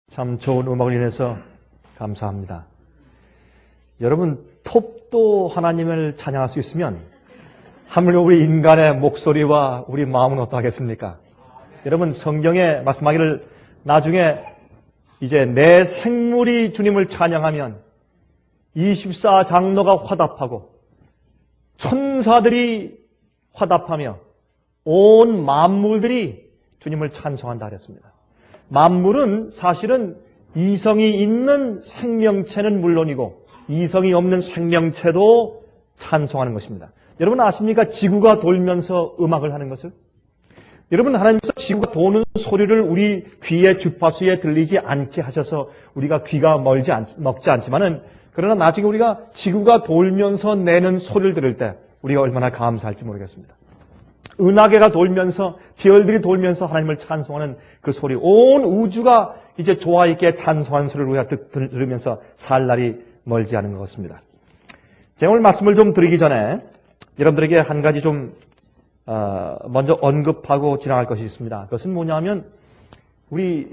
참 좋은 음악을 인해서 감사합니다. 여러분, 톱도 하나님을 찬양할 수 있으면 하물며 우리 인간의 목소리와 우리 마음은 어떠하겠습니까? 여러분, 성경에 말씀하기를 나중에 이제 내 생물이 주님을 찬양하면 24장로가 화답하고 천사들이 화답하며 온 만물들이 주님을 찬송한다 그랬습니다. 만물은 사실은 이성이 있는 생명체는 물론이고 이성이 없는 생명체도 찬송하는 것입니다. 여러분 아십니까? 지구가 돌면서 음악을 하는 것을? 여러분, 하나님께서 지구가 도는 소리를 우리 귀의 주파수에 들리지 않게 하셔서 우리가 귀가 먹지 않지만은, 그러나 나중에 우리가 지구가 돌면서 내는 소리를 들을 때 우리가 얼마나 감사할지 모르겠습니다. 은하계가 돌면서, 별들이 돌면서 하나님을 찬송하는 그 소리, 온 우주가 이제 조화 있게 찬송하는 소리를 우리가 들으면서 살 날이 멀지 않은 것 같습니다. 제가 오늘 말씀을 좀 드리기 전에 여러분들에게 한 가지 좀 먼저 언급하고 지나갈 것이 있습니다. 그것은 뭐냐면 우리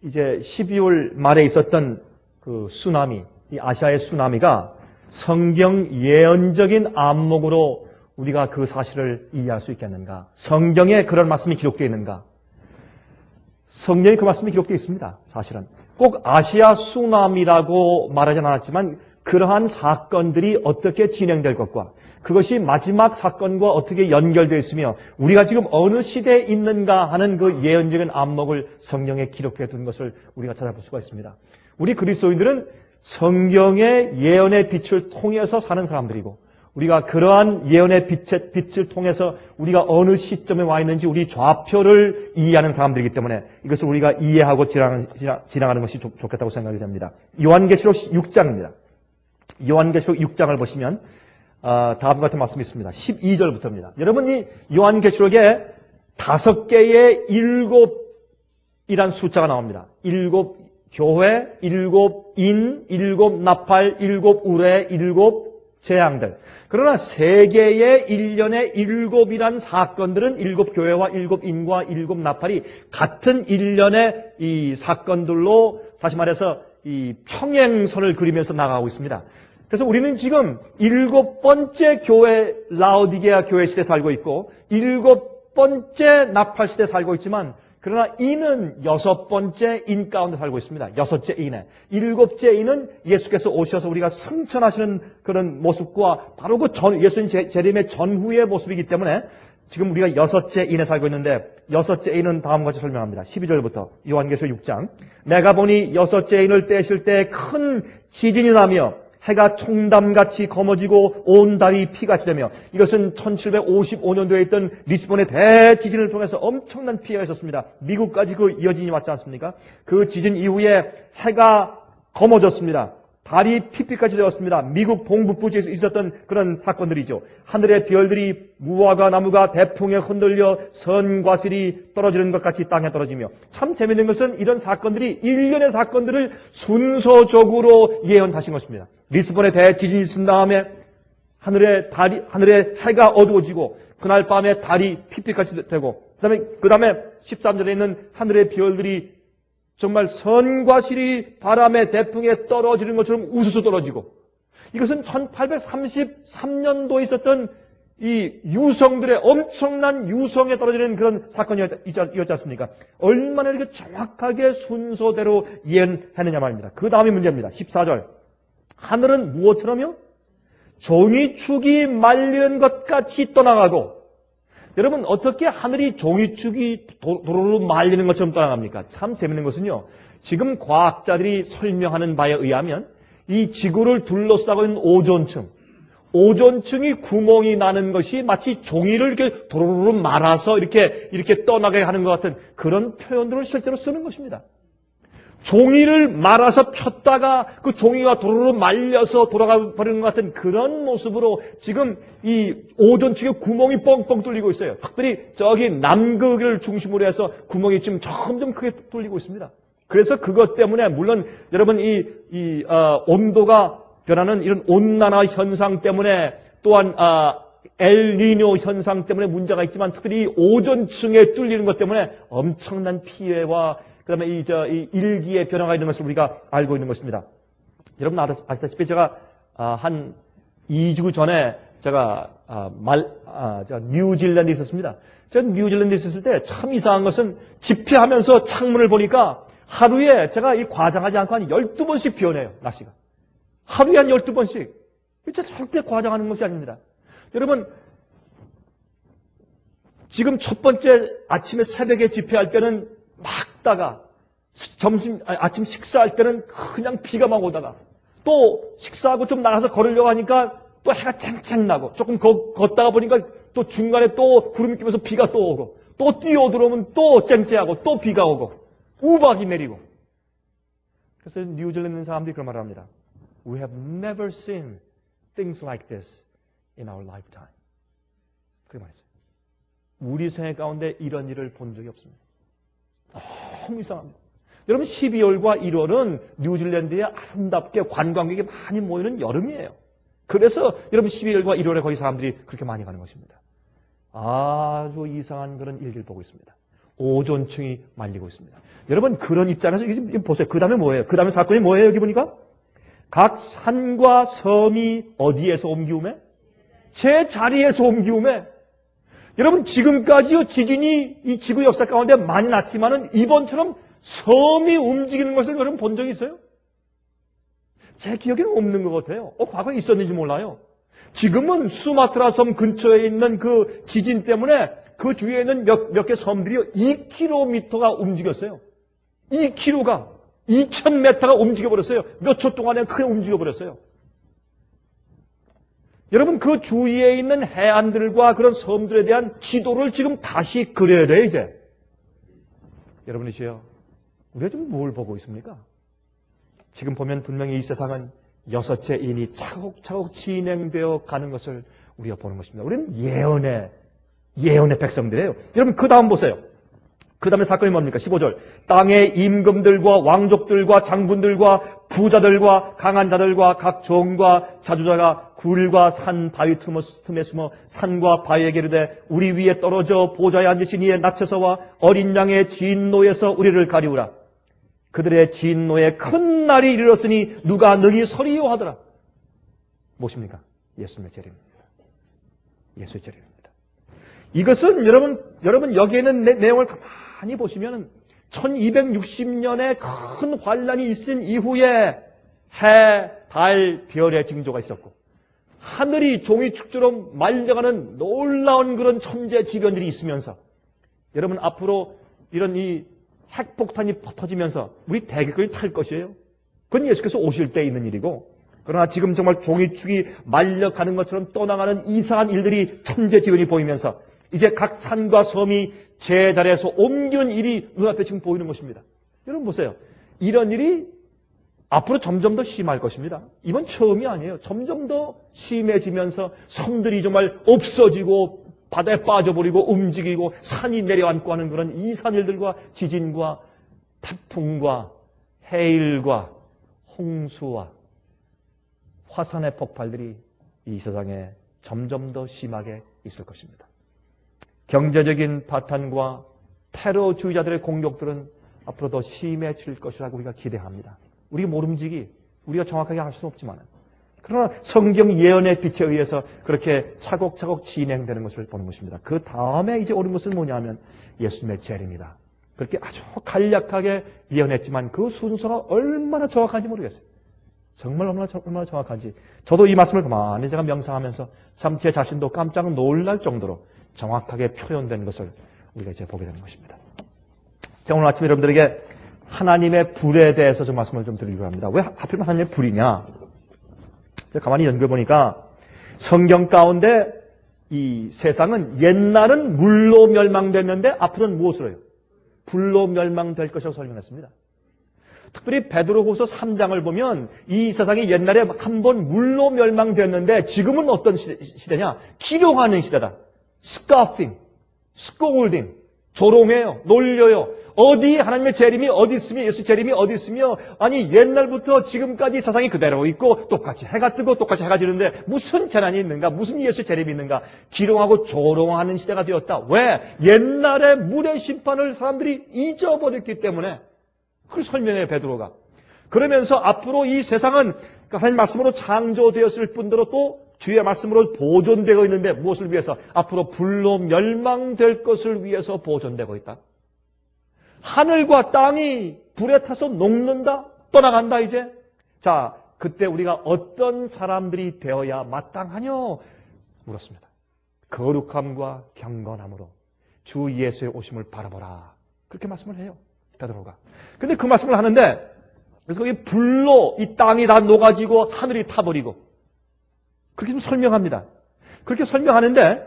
이제 12월 말에 있었던 그 쓰나미, 이 아시아의 쓰나미가 성경 예언적인 안목으로 우리가 그 사실을 이해할 수 있겠는가? 성경에 그런 말씀이 기록되어 있는가? 성경에 그 말씀이 기록되어 있습니다. 사실은 꼭 아시아 쓰나미라고 말하지 않았지만 그러한 사건들이 어떻게 진행될 것과 그것이 마지막 사건과 어떻게 연결되어 있으며 우리가 지금 어느 시대에 있는가 하는 그 예언적인 안목을 성경에 기록해 둔 것을 우리가 찾아볼 수가 있습니다. 우리 그리스도인들은 성경의 예언의 빛을 통해서 사는 사람들이고 우리가 그러한 예언의 빛을 통해서 우리가 어느 시점에 와 있는지 우리 좌표를 이해하는 사람들이기 때문에 이것을 우리가 이해하고 지나가는 것이 좋겠다고 생각이 됩니다. 요한계시록 6장입니다. 요한계시록 6장을 보시면 다음과 같은 말씀이 있습니다. 12절부터입니다. 여러분, 이 요한계시록에 5개의 7이란 숫자가 나옵니다. 7 교회, 7 인, 7 나팔, 7 우레, 7 재앙들. 그러나 3개의 1년의 7이란 사건들은 7 교회와 7 인과 7 나팔이 같은 1년의 이 사건들로 다시 말해서 이 평행선을 그리면서 나가고 있습니다. 그래서 우리는 지금 7번째 교회, 라오디게아 교회 시대에 살고 있고 7번째 나팔 시대에 살고 있지만 그러나 이는 6번째 인 가운데 살고 있습니다. 6째 인에. 7째 인은 예수께서 오셔서 우리가 승천하시는 그런 모습과 바로 그 예수님 재림의 전후의 모습이기 때문에 지금 우리가 6째 인에 살고 있는데 6째 인은 다음과 같이 설명합니다. 12절부터 요한계시록 6장. 내가 보니 6째 인을 떼실 때 큰 지진이 나며 해가 총담같이 검어지고 온 달이 피같이 되며 이것은 1755년도에 있던 리스본의 대지진을 통해서 엄청난 피해가 있었습니다. 미국까지 그 여진이 왔지 않습니까? 그 지진 이후에 해가 검어졌습니다. 달이 피피까지 되었습니다. 미국 동북부지에 있었던 그런 사건들이죠. 하늘의 별들이 무화과 나무가 대풍에 흔들려 선과실이 떨어지는 것 같이 땅에 떨어지며 참 재미있는 것은 이런 사건들이 일련의 사건들을 순서적으로 예언하신 것입니다. 리스본의 대지진이 있은 다음에 하늘의 해가 어두워지고 그날 밤에 달이 피피같이 되고 그 다음에 13절에 있는 하늘의 별들이 정말 선과실이 바람의 대풍에 떨어지는 것처럼 우수수 떨어지고 이것은 1833년도에 있었던 이 유성들의 엄청난 유성에 떨어지는 그런 사건이었지 않습니까? 얼마나 이렇게 정확하게 순서대로 예언했느냐 말입니다. 그 다음이 문제입니다. 14절. 하늘은 무엇처럼요? 종이축이 말리는 것 같이 떠나가고 여러분 어떻게 하늘이 종이축이 도로로 말리는 것처럼 떠나갑니까? 참 재밌는 것은요. 지금 과학자들이 설명하는 바에 의하면 이 지구를 둘러싸고 있는 오존층이 구멍이 나는 것이 마치 종이를 이렇게 도로로 말아서 이렇게 떠나게 하는 것 같은 그런 표현들을 실제로 쓰는 것입니다. 종이를 말아서 폈다가 그 종이가 도로로 말려서 돌아가 버리는 것 같은 그런 모습으로 지금 이 오존층에 구멍이 뻥뻥 뚫리고 있어요. 특별히 저기 남극을 중심으로 해서 구멍이 지금 점점 크게 뚫리고 있습니다. 그래서 그것 때문에 물론 여러분 온도가 변하는 이런 온난화 현상 때문에 또한 엘니뇨 현상 때문에 문제가 있지만 특별히 오존층에 뚫리는 것 때문에 엄청난 피해와 그 다음에 이 일기의 변화가 있는 것을 우리가 알고 있는 것입니다. 여러분 아시다시피 제가 한 2주 전에 제가 뉴질랜드에 있었습니다. 제가 뉴질랜드에 있었을 때 참 이상한 것은 집회하면서 창문을 보니까 하루에 제가 이 과장하지 않고 한 12번씩 변해요, 날씨가. 하루에 한 12번씩. 진짜 절대 과장하는 것이 아닙니다. 여러분, 지금 첫 번째 아침에 새벽에 집회할 때는 막다가 아침 식사할 때는 그냥 비가 막 오다가 또 식사하고 좀 나가서 걸으려고 하니까 또 해가 쨍쨍 나고 조금 걷다가 보니까 또 중간에 또 구름이 끼면서 비가 또 오고 또 뛰어들어오면 또 쨍쨍하고 또 비가 오고 우박이 내리고. 그래서 뉴질랜드 사람들이 그런 말을 합니다. We have never seen things like this in our lifetime. 그렇게 말했어요. 우리 생애 가운데 이런 일을 본 적이 없습니다. 너무 이상합니다. 여러분 12월과 1월은 뉴질랜드에 아름답게 관광객이 많이 모이는 여름이에요. 그래서 여러분 12월과 1월에 거기 사람들이 그렇게 많이 가는 것입니다. 아주 이상한 그런 일기를 보고 있습니다. 오존층이 말리고 있습니다. 여러분 그런 입장에서 이게 보세요. 그 다음에 뭐예요? 그 다음에 사건이 뭐예요? 여기 보니까 각 산과 섬이 어디에서 옮기우매? 제 자리에서 옮기우매. 여러분 지금까지요 지진이 이 지구 역사 가운데 많이 났지만은 이번처럼 섬이 움직이는 것을 여러분 본 적이 있어요? 제 기억에는 없는 것 같아요. 과거에 있었는지 몰라요. 지금은 수마트라 섬 근처에 있는 그 지진 때문에 그 주위에 있는 몇 개 섬들이 2km가 움직였어요. 2km가 2000m가 움직여버렸어요. 몇 초 동안에 크게 움직여버렸어요. 여러분 그 주위에 있는 해안들과 그런 섬들에 대한 지도를 지금 다시 그려야 돼요 이제. 여러분이시여 우리가 지금 뭘 보고 있습니까? 지금 보면 분명히 이 세상은 6째 인이 차곡차곡 진행되어 가는 것을 우리가 보는 것입니다. 우리는 예언의 백성들이에요. 여러분 그 다음 보세요. 그 다음에 사건이 뭡니까? 15절. 땅의 임금들과 왕족들과 장군들과 부자들과 강한 자들과 각 종과 자주자가 굴과 산 바위 틈에 숨어 산과 바위에게 이르되 우리 위에 떨어져 보좌에 앉으신 이의 낙처서와 어린 양의 진노에서 우리를 가리우라. 그들의 진노에 큰 날이 이르렀으니 누가 능히 서리요 하더라. 무엇입니까? 예수님의 재림입니다. 예수의 재림입니다. 이것은 여러분 여기에 있는 내용을 가만히 보시면 1260년의 큰 환란이 있은 이후에 해, 달, 별의 징조가 있었고 하늘이 종이축처럼 말려가는 놀라운 그런 천재지변들이 있으면서 여러분 앞으로 이런 이 핵폭탄이 터지면서 우리 대기권이 탈 것이에요. 그건 예수께서 오실 때 있는 일이고 그러나 지금 정말 종이축이 말려가는 것처럼 떠나가는 이상한 일들이 천재지변이 보이면서 이제 각 산과 섬이 제자리에서 옮기는 일이 눈앞에 지금 보이는 것입니다. 여러분 보세요. 이런 일이 앞으로 점점 더 심할 것입니다. 이번 처음이 아니에요. 점점 더 심해지면서 섬들이 정말 없어지고 바다에 빠져버리고 움직이고 산이 내려앉고 하는 그런 이상한 일들과 지진과 태풍과 해일과 홍수와 화산의 폭발들이 이 세상에 점점 더 심하게 있을 것입니다. 경제적인 파탄과 테러주의자들의 공격들은 앞으로 더 심해질 것이라고 우리가 기대합니다. 우리가 모름지기, 우리가 정확하게 알 수는 없지만 그러나 성경 예언의 빛에 의해서 그렇게 차곡차곡 진행되는 것을 보는 것입니다. 그 다음에 이제 오는 것은 뭐냐면 예수님의 재림이다. 그렇게 아주 간략하게 예언했지만 그 순서가 얼마나 정확한지 모르겠어요. 정말 얼마나 정확한지. 저도 이 말씀을 가만히 제가 명상하면서 참 제 자신도 깜짝 놀랄 정도로 정확하게 표현된 것을 우리가 이제 보게 되는 것입니다. 제가 오늘 아침에 여러분들에게 하나님의 불에 대해서 좀 말씀을 좀 드리려고 합니다. 왜 하필 하나님의 불이냐? 제가 가만히 연구해보니까 성경 가운데 이 세상은 옛날은 물로 멸망됐는데 앞으로는 무엇으로 해요? 불로 멸망될 것이라고 설명했습니다. 특별히 베드로후서 3장을 보면 이 세상이 옛날에 한번 물로 멸망됐는데 지금은 어떤 시대냐? 기룡하는 시대다. 스카핑, 스콜딩, 조롱해요, 놀려요. 어디 하나님의 재림이 어디 있으며 예수 재림이 어디 있으며 아니 옛날부터 지금까지 세상이 그대로 있고 똑같이 해가 뜨고 똑같이 해가 지는데 무슨 재난이 있는가? 무슨 예수 재림이 있는가? 기롱하고 조롱하는 시대가 되었다. 왜? 옛날에 물의 심판을 사람들이 잊어버렸기 때문에 그걸 설명해요, 베드로가. 그러면서 앞으로 이 세상은 하나님 말씀으로 창조되었을 뿐더러 또 주의 말씀으로 보존되고 있는데 무엇을 위해서? 앞으로 불로 멸망될 것을 위해서 보존되고 있다. 하늘과 땅이 불에 타서 녹는다? 떠나간다 이제? 자, 그때 우리가 어떤 사람들이 되어야 마땅하뇨? 물었습니다. 거룩함과 경건함으로 주 예수의 오심을 바라보라. 그렇게 말씀을 해요, 베드로가. 근데 그 말씀을 하는데 그래서 거기 불로 이 땅이 다 녹아지고 하늘이 타버리고 그렇게 좀 설명합니다. 그렇게 설명하는데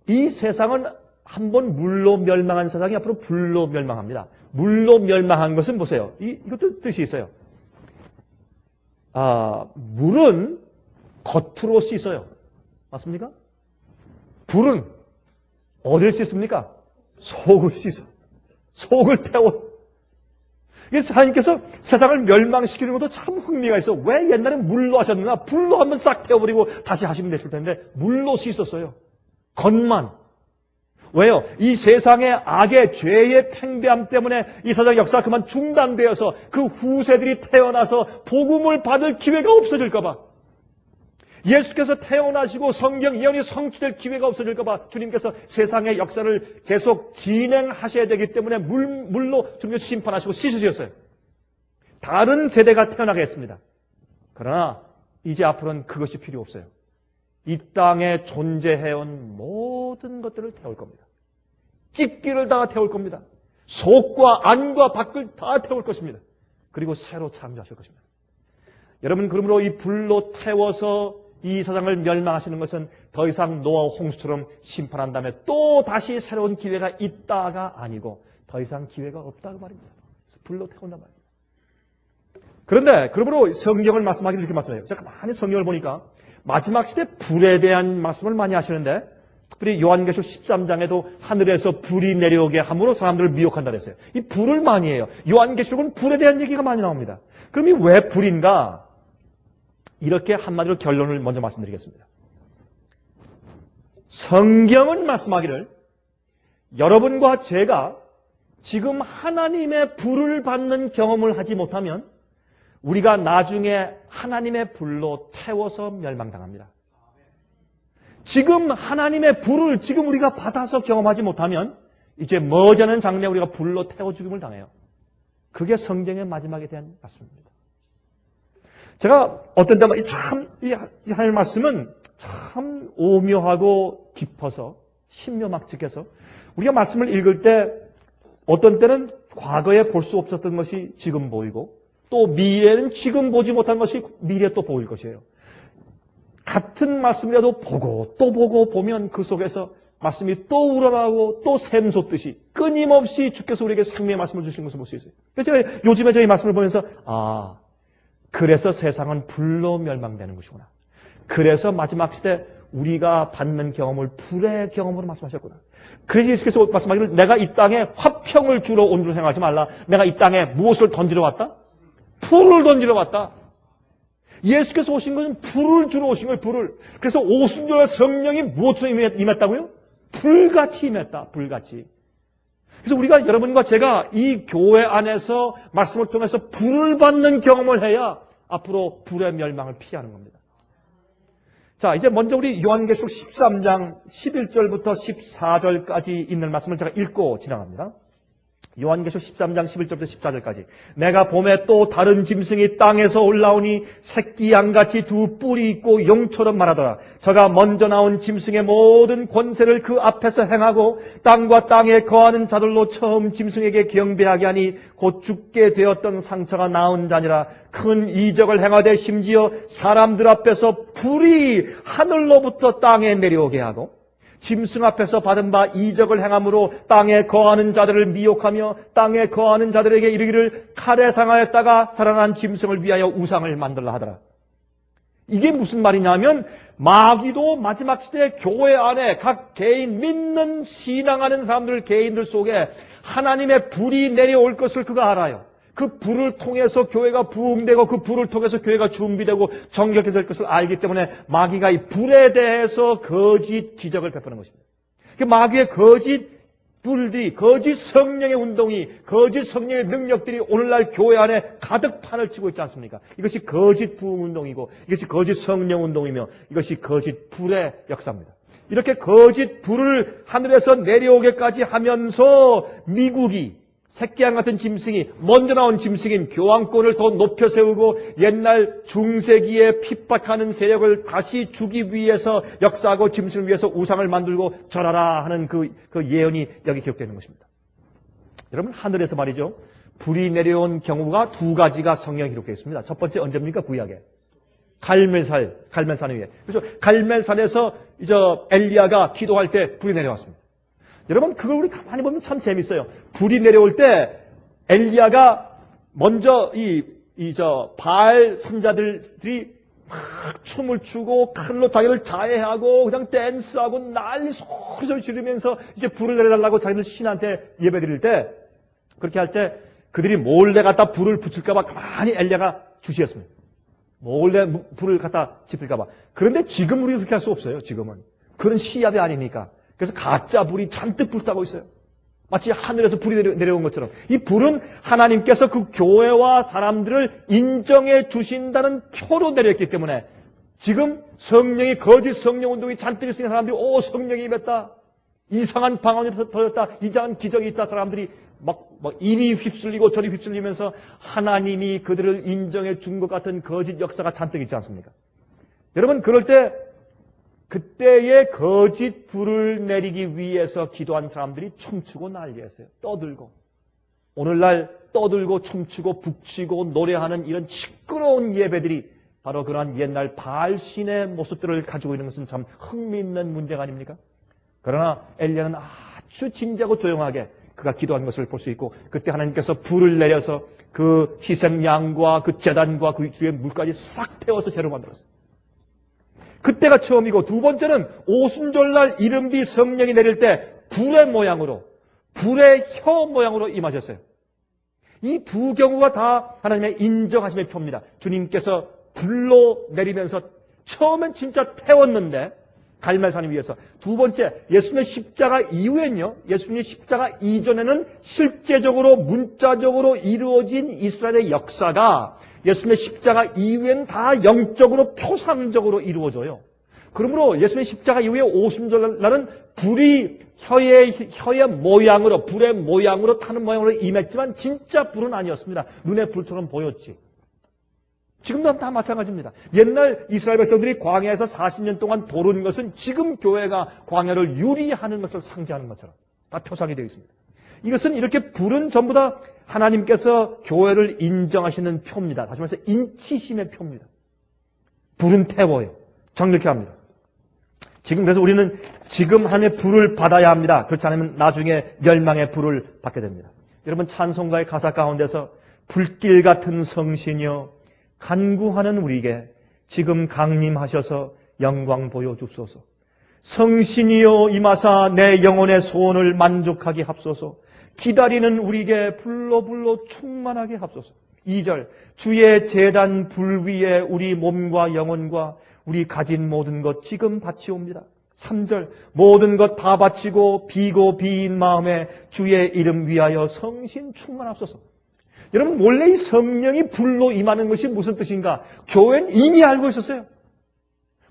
이 세상은 한번 물로 멸망한 세상이 앞으로 불로 멸망합니다. 물로 멸망한 것은 보세요. 이것도 뜻이 있어요. 물은 겉으로 씻어요. 맞습니까? 불은 어딜 씻습니까? 속을 씻어. 속을 태워. 그래서 하나님께서 세상을 멸망시키는 것도 참 흥미가 있어. 왜 옛날에 물로 하셨느냐? 불로 한번 싹 태워버리고 다시 하시면 됐을 텐데 물로 씻었어요. 겉만. 왜요? 이 세상의 악의 죄의 팽배함 때문에 이 세상 역사가 그만 중단되어서 그 후세들이 태어나서 복음을 받을 기회가 없어질까 봐. 예수께서 태어나시고 성경 예언이 성취될 기회가 없어질까 봐 주님께서 세상의 역사를 계속 진행하셔야 되기 때문에 물로 주님께서 심판하시고 씻으셨어요. 다른 세대가 태어나게 했습니다. 그러나 이제 앞으로는 그것이 필요 없어요. 이 땅에 존재해온 모든 것들을 태울 겁니다. 찢기를 다 태울 겁니다. 속과 안과 밖을 다 태울 것입니다. 그리고 새로 창조하실 것입니다. 여러분, 그러므로 이 불로 태워서 이 세상을 멸망하시는 것은 더 이상 노아와 홍수처럼 심판한 다음에 또 다시 새로운 기회가 있다가 아니고 더 이상 기회가 없다고 말입니다. 그래서 불로 태운단 말입니다. 그런데 그러므로 성경을 말씀하기를 이렇게 말씀해요. 제가 많이 성경을 보니까 마지막 시대 불에 대한 말씀을 많이 하시는데 특별히 요한계시록 13장에도 하늘에서 불이 내려오게 함으로 사람들을 미혹한다 그랬어요. 이 불을 많이 해요. 요한계시록은 불에 대한 얘기가 많이 나옵니다. 그럼 이 왜 불인가? 이렇게 한마디로 결론을 먼저 말씀드리겠습니다. 성경은 말씀하기를 여러분과 제가 지금 하나님의 불을 받는 경험을 하지 못하면 우리가 나중에 하나님의 불로 태워서 멸망당합니다. 지금 하나님의 불을 지금 우리가 받아서 경험하지 못하면 이제 머지않은 장래에 우리가 불로 태워 죽임을 당해요. 그게 성경의 마지막에 대한 말씀입니다. 제가 어떤 때마다 이 하나님의 말씀은 참 오묘하고 깊어서 신묘막측해서 우리가 말씀을 읽을 때 어떤 때는 과거에 볼 수 없었던 것이 지금 보이고 또 미래는 지금 보지 못한 것이 미래에 또 보일 것이에요. 같은 말씀이라도 보고 또 보고 보면 그 속에서 말씀이 또 우러나오고 또 샘솟듯이 끊임없이 주께서 우리에게 생명의 말씀을 주신 것을 볼 수 있어요. 그래서 제가 요즘에 저희 말씀을 보면서 그래서 세상은 불로 멸망되는 것이구나. 그래서 마지막 시대 우리가 받는 경험을 불의 경험으로 말씀하셨구나. 그래서 예수께서 말씀하기를 내가 이 땅에 화평을 주러 온 줄 생각하지 말라. 내가 이 땅에 무엇을 던지러 왔다? 불을 던지러 왔다. 예수께서 오신 것은 불을 주러 오신 거예요. 불을. 그래서 오순절 성령이 무엇으로 임했다고요? 불같이 임했다. 불같이. 그래서 우리가 여러분과 제가 이 교회 안에서 말씀을 통해서 불을 받는 경험을 해야 앞으로 불의 멸망을 피하는 겁니다. 자, 이제 먼저 우리 요한계시록 13장 11절부터 14절까지 있는 말씀을 제가 읽고 지나갑니다. 요한계시록 13장 11절부터 14절까지. 내가 봄에 또 다른 짐승이 땅에서 올라오니 새끼 양같이 두 뿔이 있고 용처럼 말하더라. 저가 먼저 나온 짐승의 모든 권세를 그 앞에서 행하고 땅과 땅에 거하는 자들로 처음 짐승에게 경배하게 하니 곧 죽게 되었던 상처가 나은 자니라. 큰 이적을 행하되 심지어 사람들 앞에서 불이 하늘로부터 땅에 내려오게 하고 짐승 앞에서 받은 바 이적을 행함으로 땅에 거하는 자들을 미혹하며 땅에 거하는 자들에게 이르기를 칼에 상하였다가 살아난 짐승을 위하여 우상을 만들라 하더라. 이게 무슨 말이냐면 마귀도 마지막 시대 교회 안에 각 개인 믿는 신앙하는 사람들 개인들 속에 하나님의 불이 내려올 것을 그가 알아요. 그 불을 통해서 교회가 부흥되고 그 불을 통해서 교회가 준비되고 정결케 될 것을 알기 때문에 마귀가 이 불에 대해서 거짓 기적을 베푸는 것입니다. 그 마귀의 거짓 뿔들이, 거짓 성령의 운동이, 거짓 성령의 능력들이 오늘날 교회 안에 가득 판을 치고 있지 않습니까? 이것이 거짓 부흥 운동이고, 이것이 거짓 성령 운동이며, 이것이 거짓 불의 역사입니다. 이렇게 거짓 불을 하늘에서 내려오게까지 하면서 미국이, 새끼양 같은 짐승이, 먼저 나온 짐승인 교황권을 더 높여 세우고 옛날 중세기에 핍박하는 세력을 다시 주기 위해서 역사하고 짐승을 위해서 우상을 만들고 절하라 하는 그 예언이 여기 기록되는 것입니다. 여러분, 하늘에서 말이죠, 불이 내려온 경우가 두 가지가 성경에 기록되어 있습니다. 첫 번째 언제입니까? 구약에. 갈멜산 위에. 그래서 갈멜산에서 이제 엘리야가 기도할 때 불이 내려왔습니다. 여러분, 그걸 우리 가만히 보면 참 재밌어요. 불이 내려올 때 엘리야가 먼저 바알 선자들이 막 춤을 추고 칼로 자기를 자해하고 그냥 댄스하고 난리 소리를 지르면서 이제 불을 내려달라고 자기들 신한테 예배드릴 때, 그렇게 할 때 그들이 몰래 갖다 불을 붙일까봐 가만히 엘리야가 주시했습니다. 몰래 불을 갖다 지필까봐. 그런데 지금 우리가 그렇게 할 수 없어요. 지금은 그런 시합이 아니니까. 그래서 가짜 불이 잔뜩 불타고 있어요. 마치 하늘에서 불이 내려온 것처럼. 이 불은 하나님께서 그 교회와 사람들을 인정해 주신다는 표로 내렸기 때문에 지금 성령이, 거짓 성령 운동이 잔뜩 있으니까 사람들이 성령이 임했다, 이상한 방언이 터졌다, 이상한 기적이 있다, 사람들이 막 이리 휩쓸리고 저리 휩쓸리면서 하나님이 그들을 인정해 준 것 같은 거짓 역사가 잔뜩 있지 않습니까? 여러분, 그럴 때 그때의 거짓 불을 내리기 위해서 기도한 사람들이 춤추고 난리였어요. 떠들고. 오늘날 떠들고 춤추고 북치고 노래하는 이런 시끄러운 예배들이 바로 그러한 옛날 바알신의 모습들을 가지고 있는 것은 참 흥미있는 문제가 아닙니까? 그러나 엘리야는 아주 진지하고 조용하게 그가 기도한 것을 볼 수 있고, 그때 하나님께서 불을 내려서 그 희생양과 그 제단과 그 뒤에 물까지 싹 태워서 재로 만들었어요. 그때가 처음이고, 두 번째는 오순절날 이른비 성령이 내릴 때 불의 모양으로, 불의 혀 모양으로 임하셨어요. 이 두 경우가 다 하나님의 인정하심의 표입니다. 주님께서 불로 내리면서 처음엔 진짜 태웠는데 갈멜산 위에서, 두 번째 예수님의 십자가 이후엔요, 예수님의 십자가 이전에는 실제적으로 문자적으로 이루어진 이스라엘의 역사가 예수님의 십자가 이후에는 다 영적으로 표상적으로 이루어져요. 그러므로 예수님의 십자가 이후에 오순절날은 불이 혀의 모양으로, 불의 모양으로 타는 모양으로 임했지만 진짜 불은 아니었습니다. 눈에 불처럼 보였지. 지금도 다 마찬가지입니다. 옛날 이스라엘 백성들이 광야에서 40년 동안 도른 것은 지금 교회가 광야를 유리하는 것을 상징하는 것처럼 다 표상이 되어 있습니다. 이것은 이렇게 불은 전부 다 하나님께서 교회를 인정하시는 표입니다. 다시 말해서 인치심의 표입니다. 불은 태워요. 정력해 합니다. 지금 그래서 우리는 지금 하나님의 불을 받아야 합니다. 그렇지 않으면 나중에 멸망의 불을 받게 됩니다. 여러분, 찬송가의 가사 가운데서 불길 같은 성신이여 간구하는 우리에게 지금 강림하셔서 영광 보여주소서. 성신이여 임하사 내 영혼의 소원을 만족하게 합소서. 기다리는 우리에게 불로 충만하게 합소서. 2절, 주의 제단 불 위에 우리 몸과 영혼과 우리 가진 모든 것 지금 바치옵니다. 3절, 모든 것 다 바치고 비고 비인 마음에 주의 이름 위하여 성신 충만합소서. 여러분, 원래 이 성령이 불로 임하는 것이 무슨 뜻인가? 교회는 이미 알고 있었어요.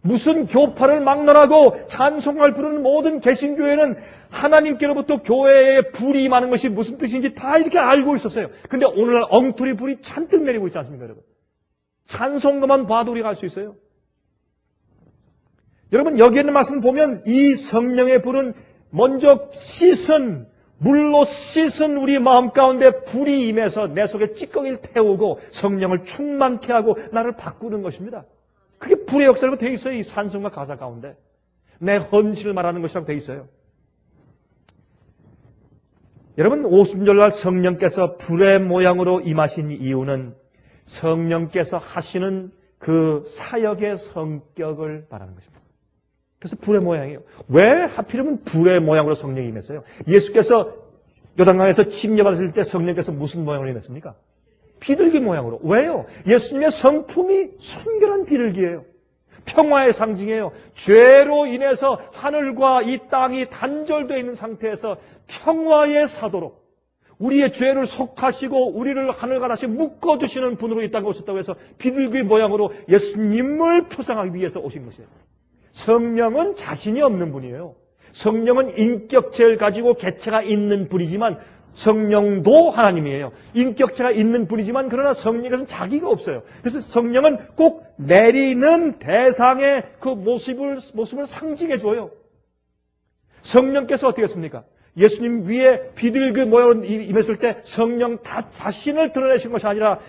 무슨 교파를 막론하고 찬송을 부르는 모든 개신교회는 하나님께로부터 교회에 불이 임하는 것이 무슨 뜻인지 다 이렇게 알고 있었어요. 근데 오늘날 엉터리 불이 잔뜩 내리고 있지 않습니까, 여러분? 찬송가만 봐도 우리가 알 수 있어요. 여러분, 여기 있는 말씀을 보면 이 성령의 불은 먼저 물로 씻은 우리 마음 가운데 불이 임해서 내 속에 찌꺼기를 태우고 성령을 충만케 하고 나를 바꾸는 것입니다. 그게 불의 역사라고 되어 있어요. 이 찬송가 가사 가운데. 내 헌신을 말하는 것이라고 되어 있어요. 여러분, 오순절날 성령께서 불의 모양으로 임하신 이유는 성령께서 하시는 그 사역의 성격을 말하는 것입니다. 그래서 불의 모양이에요. 왜 하필이면 불의 모양으로 성령이 임했어요? 예수께서 요단강에서 침례받으실 때 성령께서 무슨 모양으로 임했습니까? 비둘기 모양으로. 왜요? 예수님의 성품이 순결한 비둘기예요. 평화의 상징이에요. 죄로 인해서 하늘과 이 땅이 단절되어 있는 상태에서 평화의 사도로 우리의 죄를 속하시고 우리를 하늘과 다시 묶어주시는 분으로 이 땅에 오셨다고 해서 비둘기 모양으로 예수님을 표상하기 위해서 오신 것이에요. 성령은 자신이 없는 분이에요. 성령은 인격체를 가지고 개체가 있는 분이지만 성령도 하나님이에요. 인격체가 있는 분이지만 그러나 성령에서는 자기가 없어요. 그래서 성령은 꼭 내리는 대상의 그 모습을 상징해 줘요. 성령께서 어떻게 했습니까? 예수님 위에 비둘기 모양으로 임했을 때 성령 자신을 드러내신 것이 아니라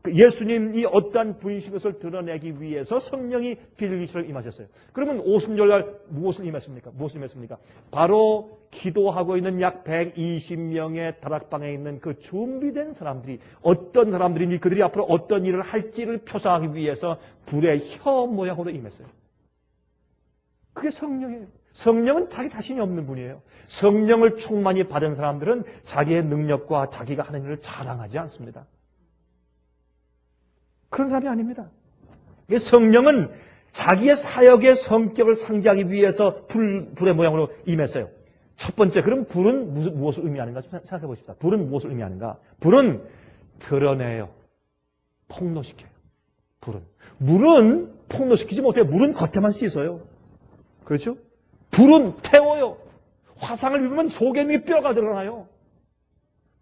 예수님이 어떠한 분이신 것을 드러내기 위해서 성령이 비둘기처럼 임하셨어요. 그러면 오순절날 무엇을 임했습니까? 바로 기도하고 있는 약 120명의 다락방에 있는 그 준비된 사람들이 어떤 사람들인지 그들이 앞으로 어떤 일을 할지를 표상하기 위해서 불의 혀 모양으로 임했어요. 그게 성령이에요. 성령은 자기 자신이 없는 분이에요. 성령을 충만히 받은 사람들은 자기의 능력과 자기가 하는 일을 자랑하지 않습니다. 그런 사람이 아닙니다. 성령은 자기의 사역의 성격을 상징하기 위해서 불의 모양으로 임했어요. 첫 번째, 그럼 불은 무엇을 의미하는가 생각해 보십시다. 불은 무엇을 의미하는가? 불은 드러내요. 폭로시켜요. 물은 폭로시키지 못해요. 물은 겉에만 씻어요. 그렇죠? 불은 태워요. 화상을 입으면 속에 있는 뼈가 드러나요.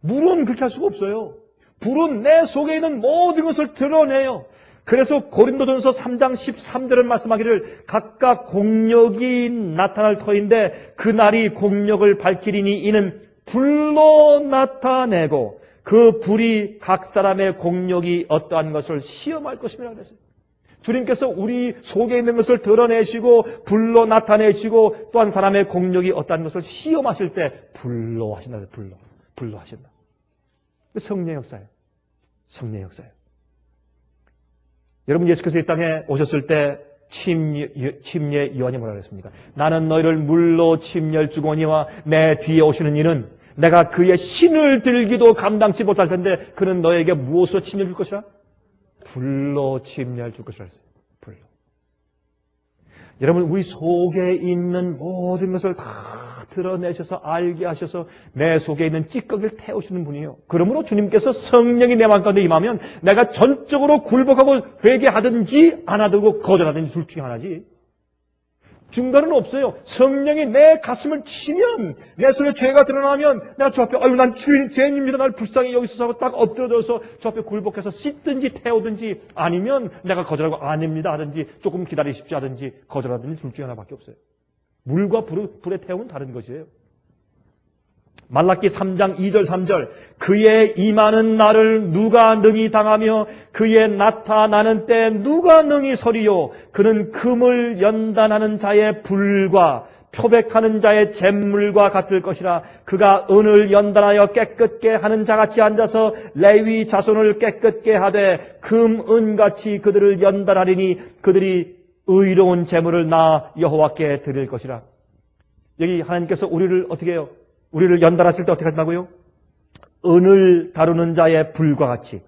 물은 그렇게 할 수가 없어요. 불은 내 속에 있는 모든 것을 드러내요. 그래서 고린도전서 3장 13절은 말씀하기를 각각 공력이 나타날 터인데 그날이 공력을 밝히리니 이는 불로 나타내고 그 불이 각 사람의 공력이 어떠한 것을 시험할 것이라고 그랬어요. 주님께서 우리 속에 있는 것을 드러내시고 불로 나타내시고 또한 사람의 공력이 어떠한 것을 시험하실 때 불로 하신다. 불로 하신다. 성령의 역사예요. 성령의 역사예요. 여러분, 예수께서 이 땅에 오셨을 때 침례 요한이 뭐라고 했습니까? 나는 너희를 물로 침례를 주거니와 내 뒤에 오시는 이는 내가 그의 신을 들기도 감당치 못할 텐데 그는 너에게 무엇으로 침례를 줄 것이라? 불로 침례를 줄 것이라 했어요. 불로. 여러분, 우리 속에 있는 모든 것을 다 드러내셔서 알게 하셔서 내 속에 있는 찌꺼기를 태우시는 분이에요. 그러므로 주님께서 성령이 내 마음 가운데 임하면 내가 전적으로 굴복하고 회개하든지 안 하고 거절하든지 둘 중에 하나지. 중간은 없어요. 성령이 내 가슴을 치면, 내 속에 죄가 드러나면 내가 저 앞에 난 죄인입니다. 날 불쌍히 여기서 하고 딱 엎드려져서 저 앞에 굴복해서 씻든지 태우든지 아니면 내가 거절하고 아닙니다 하든지 조금 기다리십시오 하든지 거절하든지 둘 중에 하나밖에 없어요. 물과 불에 태우면 다른 것이에요. 말라기 3장 2절 3절 그의 임하는 날을 누가 능히 당하며 그의 나타나는 때 누가 능히 서리요 그는 금을 연단하는 자의 불과 표백하는 자의 잿물과 같을 것이라 그가 은을 연단하여 깨끗게 하는 자같이 앉아서 레위 자손을 깨끗게 하되 금, 은같이 그들을 연단하리니 그들이 의로운 제물을 나 여호와께 드릴 것이라. 여기 하나님께서 우리를 어떻게 해요? 우리를 연단하실 때 어떻게 한다고요? 은을 다루는 자의 불과 같이.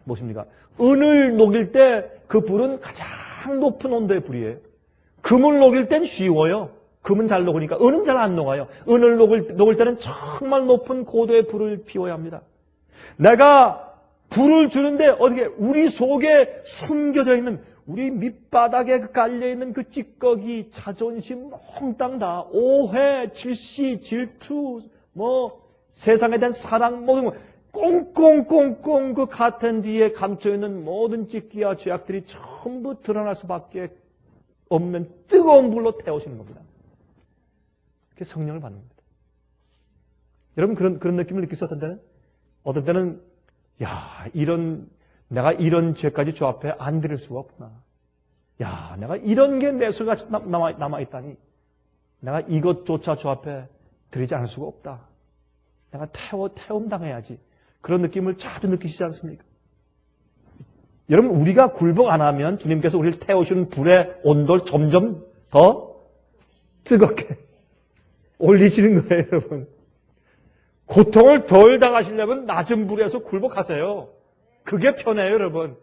무엇입니까? 은을 녹일 때 그 불은 가장 높은 온도의 불이에요. 금을 녹일 땐 쉬워요. 금은 잘 녹으니까. 은은 잘 안 녹아요. 은을 녹을 때는 정말 높은 고도의 불을 피워야 합니다. 내가 불을 주는데 어떻게 우리 속에 숨겨져 있는 우리 밑바닥에 깔려있는 그 찌꺼기, 자존심, 몽땅 다 오해, 질시, 질투, 세상에 대한 사랑, 모든 거 꽁꽁꽁꽁 그 카텐 뒤에 감춰있는 모든 찌끼와 죄악들이 전부 드러날 수밖에 없는 뜨거운 불로 태우시는 겁니다. 그게 성령을 받는 겁니다. 여러분 그런 느낌을 느낄 수 어떤 때는 내가 이런 죄까지 주 앞에 안 드릴 수가 없구나. 내가 이런 게 내 속에 남아있다니. 내가 이것조차 주 앞에 드리지 않을 수가 없다. 내가 태움당해야지. 그런 느낌을 자주 느끼시지 않습니까? 여러분, 우리가 굴복 안 하면 주님께서 우리를 태우시는 불의 온도를 점점 더 뜨겁게 올리시는 거예요, 여러분. 고통을 덜 당하시려면 낮은 불에서 굴복하세요. 그게 편해요, 여러분.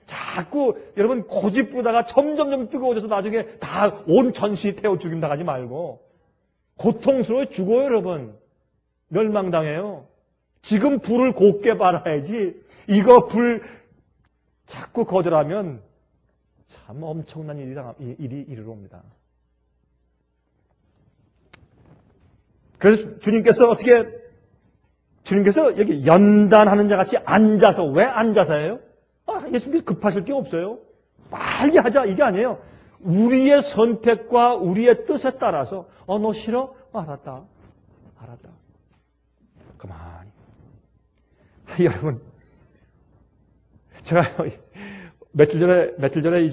자꾸 여러분 고집 부르다가 점점점 뜨거워져서 나중에 다 온 전시 태워 죽인다 하지 말고 고통스러워 죽어요, 여러분. 멸망당해요. 지금 불을 곱게 발아야지 이거 불 자꾸 거절하면 참 엄청난 일이 이르러옵니다. 그래서 주님께서 여기 연단하는 자 같이 앉아서, 왜 앉아서 해요? 예수님 급하실 게 없어요. 빨리 하자, 이게 아니에요. 우리의 선택과 우리의 뜻에 따라서, 너 싫어? 알았다. 그만이. 여러분, 제가 며칠 전에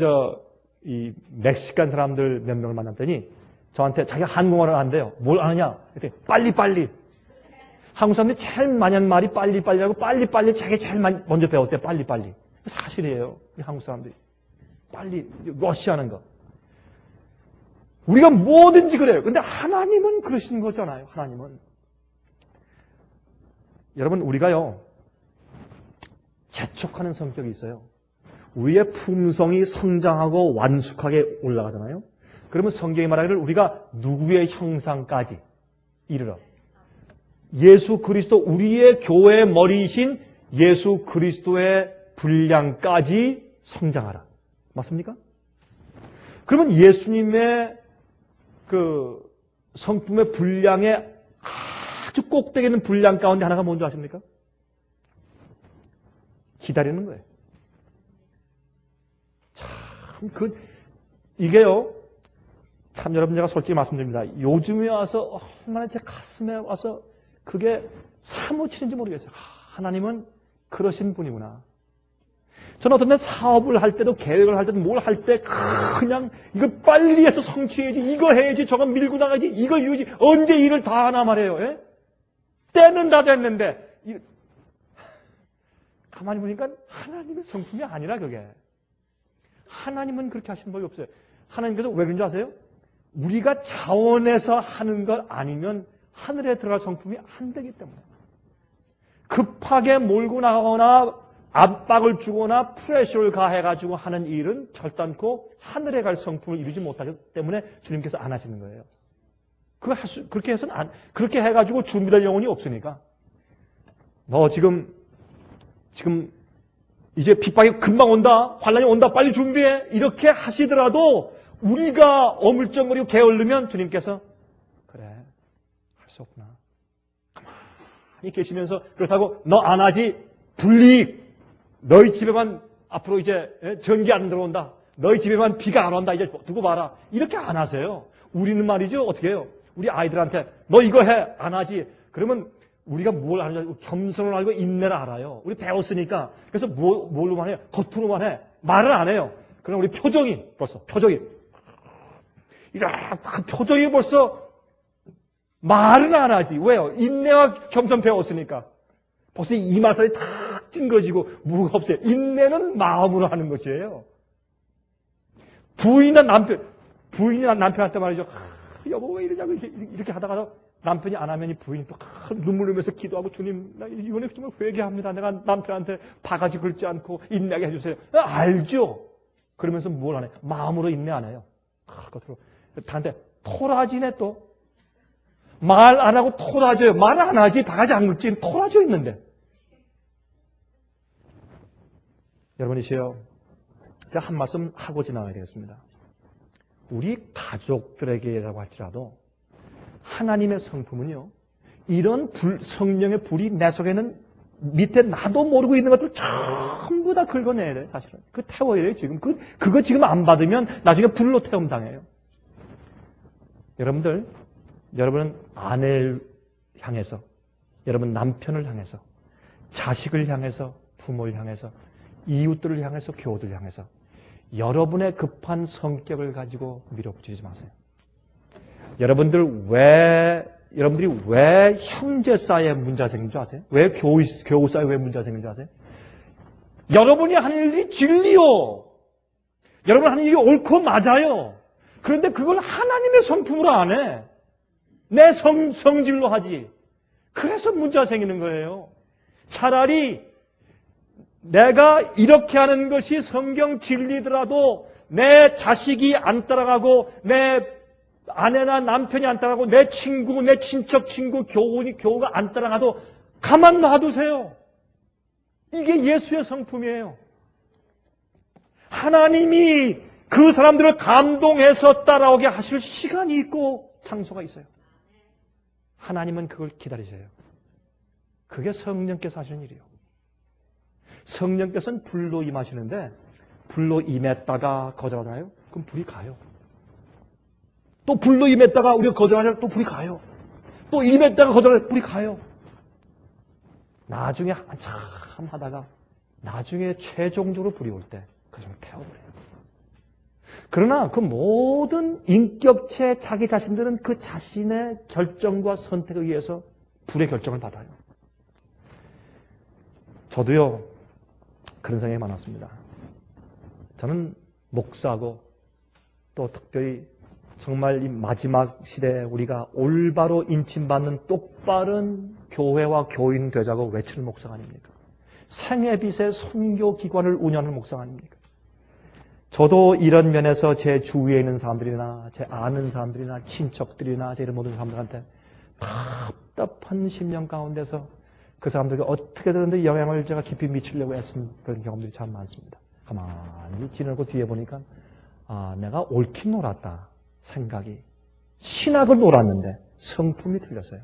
이 멕시칸 사람들 몇 명을 만났더니 저한테 자기가 한국어를 안돼요. 뭘 아느냐? 빨리. 한국 사람들이 제일 많이 하는 말이 빨리라고 빨리 자기 제일 먼저 배웠대. 빨리. 사실이에요. 이 한국 사람들이. 빨리 러시하는 거. 우리가 뭐든지 그래요. 근데 하나님은 그러신 거잖아요. 하나님은. 여러분, 우리가요, 재촉하는 성격이 있어요. 우리의 품성이 성장하고 완숙하게 올라가잖아요. 그러면 성경이 말하기를 우리가 누구의 형상까지 이르러. 예수 그리스도, 우리의 교회의 머리이신 예수 그리스도의 분량까지 성장하라. 맞습니까? 그러면 예수님의 그 성품의 분량에 아주 꼭대기 있는 분량 가운데 하나가 뭔지 아십니까? 기다리는 거예요. 참, 이게요, 참 여러분 제가 솔직히 말씀드립니다. 요즘에 와서 얼마나 제 가슴에 와서 그게 사무치는지 모르겠어요. 하나님은 그러신 분이구나. 저는 어떤 때 사업을 할 때도 계획을 할 때도 뭘 할 때 그냥 이걸 빨리 해서 성취해야지, 이거 해야지, 저거 밀고 나가야지, 이걸 이루지, 언제 일을 다 하나 말이에요. 예? 때는 다 됐는데 가만히 보니까 하나님의 성품이 아니라 그게. 하나님은 그렇게 하신 법이 없어요. 하나님께서 왜 그런지 아세요? 우리가 자원해서 하는 것 아니면 하늘에 들어갈 성품이 안 되기 때문에. 급하게 몰고 나가거나 압박을 주거나 프레셔를 가해가지고 하는 일은 결단코 하늘에 갈 성품을 이루지 못하기 때문에 주님께서 안 하시는 거예요. 그렇게 해서는 그렇게 해가지고 준비될 영혼이 없으니까. 너 지금 이제 핍박이 금방 온다, 환란이 온다, 빨리 준비해. 이렇게 하시더라도 우리가 어물쩡거리고 게을르면 주님께서 그래, 할 수 없구나. 가만히 계시면서 그렇다고 너 안 하지? 불이익. 너희 집에만 앞으로 이제 전기 안 들어온다. 너희 집에만 비가 안 온다. 이제 두고 봐라. 이렇게 안 하세요. 우리는 말이죠. 어떻게 해요? 우리 아이들한테 너 이거 해. 안 하지? 그러면 우리가 뭘 아느냐? 겸손을 알고 인내를 알아요. 우리 배웠으니까. 그래서 뭘로만 해요? 겉으로만 해. 말을 안 해요. 그럼 우리 표정이 벌써 말은 안 하지. 왜요? 인내와 겸손 배웠으니까. 벌써 이마살이 탁 찡그러지고 무가 없어요. 인내는 마음으로 하는 것이에요. 부인이 남편한테 말이죠. 여보 왜 이러냐고 이렇게 하다가 남편이 안 하면 이 부인이 또 눈물 흘리면서 기도하고 주님 나 이번에 정말 회개합니다. 내가 남편한테 바가지 긁지 않고 인내하게 해주세요. 알죠? 그러면서 뭘 안 해요? 마음으로 인내 안 해요. 겉으로. 다한테 토라지네 또. 말 안 하고 토라져요. 말 안 하지 바가지 안 긁지 토라져 있는데. 여러분이시여, 제가 한 말씀 하고 지나가야 되겠습니다. 우리 가족들에게라고 할지라도 하나님의 성품은요, 이런 성령의 불이 내 속에는 밑에 나도 모르고 있는 것들 전부 다 긁어내야 돼요, 사실은. 태워야 돼요, 지금. 그거 지금 안 받으면 나중에 불로 태움 당해요. 여러분은 아내를 향해서, 여러분 남편을 향해서, 자식을 향해서, 부모를 향해서, 이웃들을 향해서, 교우들을 향해서 여러분의 급한 성격을 가지고 밀어붙이지 마세요. 여러분들이 왜 형제 사이에 문제가 생긴 줄 아세요? 왜 교우 사이에 왜 문제가 생긴 줄 아세요? 여러분이 하는 일이 진리요. 여러분 하는 일이 옳고 맞아요. 그런데 그걸 하나님의 성품으로 안 해. 내 성질로 하지. 그래서 문제가 생기는 거예요. 차라리 내가 이렇게 하는 것이 성경 진리더라도 내 자식이 안 따라가고 내 아내나 남편이 안 따라가고 내 친구, 내 친척 친구, 교우가 안 따라가도 가만 놔두세요. 이게 예수의 성품이에요. 하나님이 그 사람들을 감동해서 따라오게 하실 시간이 있고 장소가 있어요. 하나님은 그걸 기다리세요. 그게 성령께서 하시는 일이에요. 성령께서는 불로 임하시는데 불로 임했다가 거절하잖아요. 그럼 불이 가요. 또 불로 임했다가 우리가 거절하잖아요. 또 불이 가요. 또 임했다가 거절하잖아요. 불이 가요. 나중에 한참 하다가 나중에 최종적으로 불이 올 때 그 사람을 태워버려요. 그러나 그 모든 인격체 자기 자신들은 그 자신의 결정과 선택에 의해서 불의 결정을 받아요. 저도요 그런 생각이 많았습니다. 저는 목사고 또 특별히 정말 이 마지막 시대에 우리가 올바로 인침받는 똑바른 교회와 교인 되자고 외치는 목사가 아닙니까? 생애빛의 선교기관을 운영하는 목사가 아닙니까? 저도 이런 면에서 제 주위에 있는 사람들이나 제 아는 사람들이나 친척들이나 제 이런 모든 사람들한테 답답한 심령 가운데서 그 사람들에게 어떻게든 영향을 제가 깊이 미치려고 애쓴 그런 경험들이 참 많습니다. 가만히 지나고 뒤에 보니까 내가 옳긴 놀았다 생각이. 신학을 놀았는데 성품이 틀렸어요.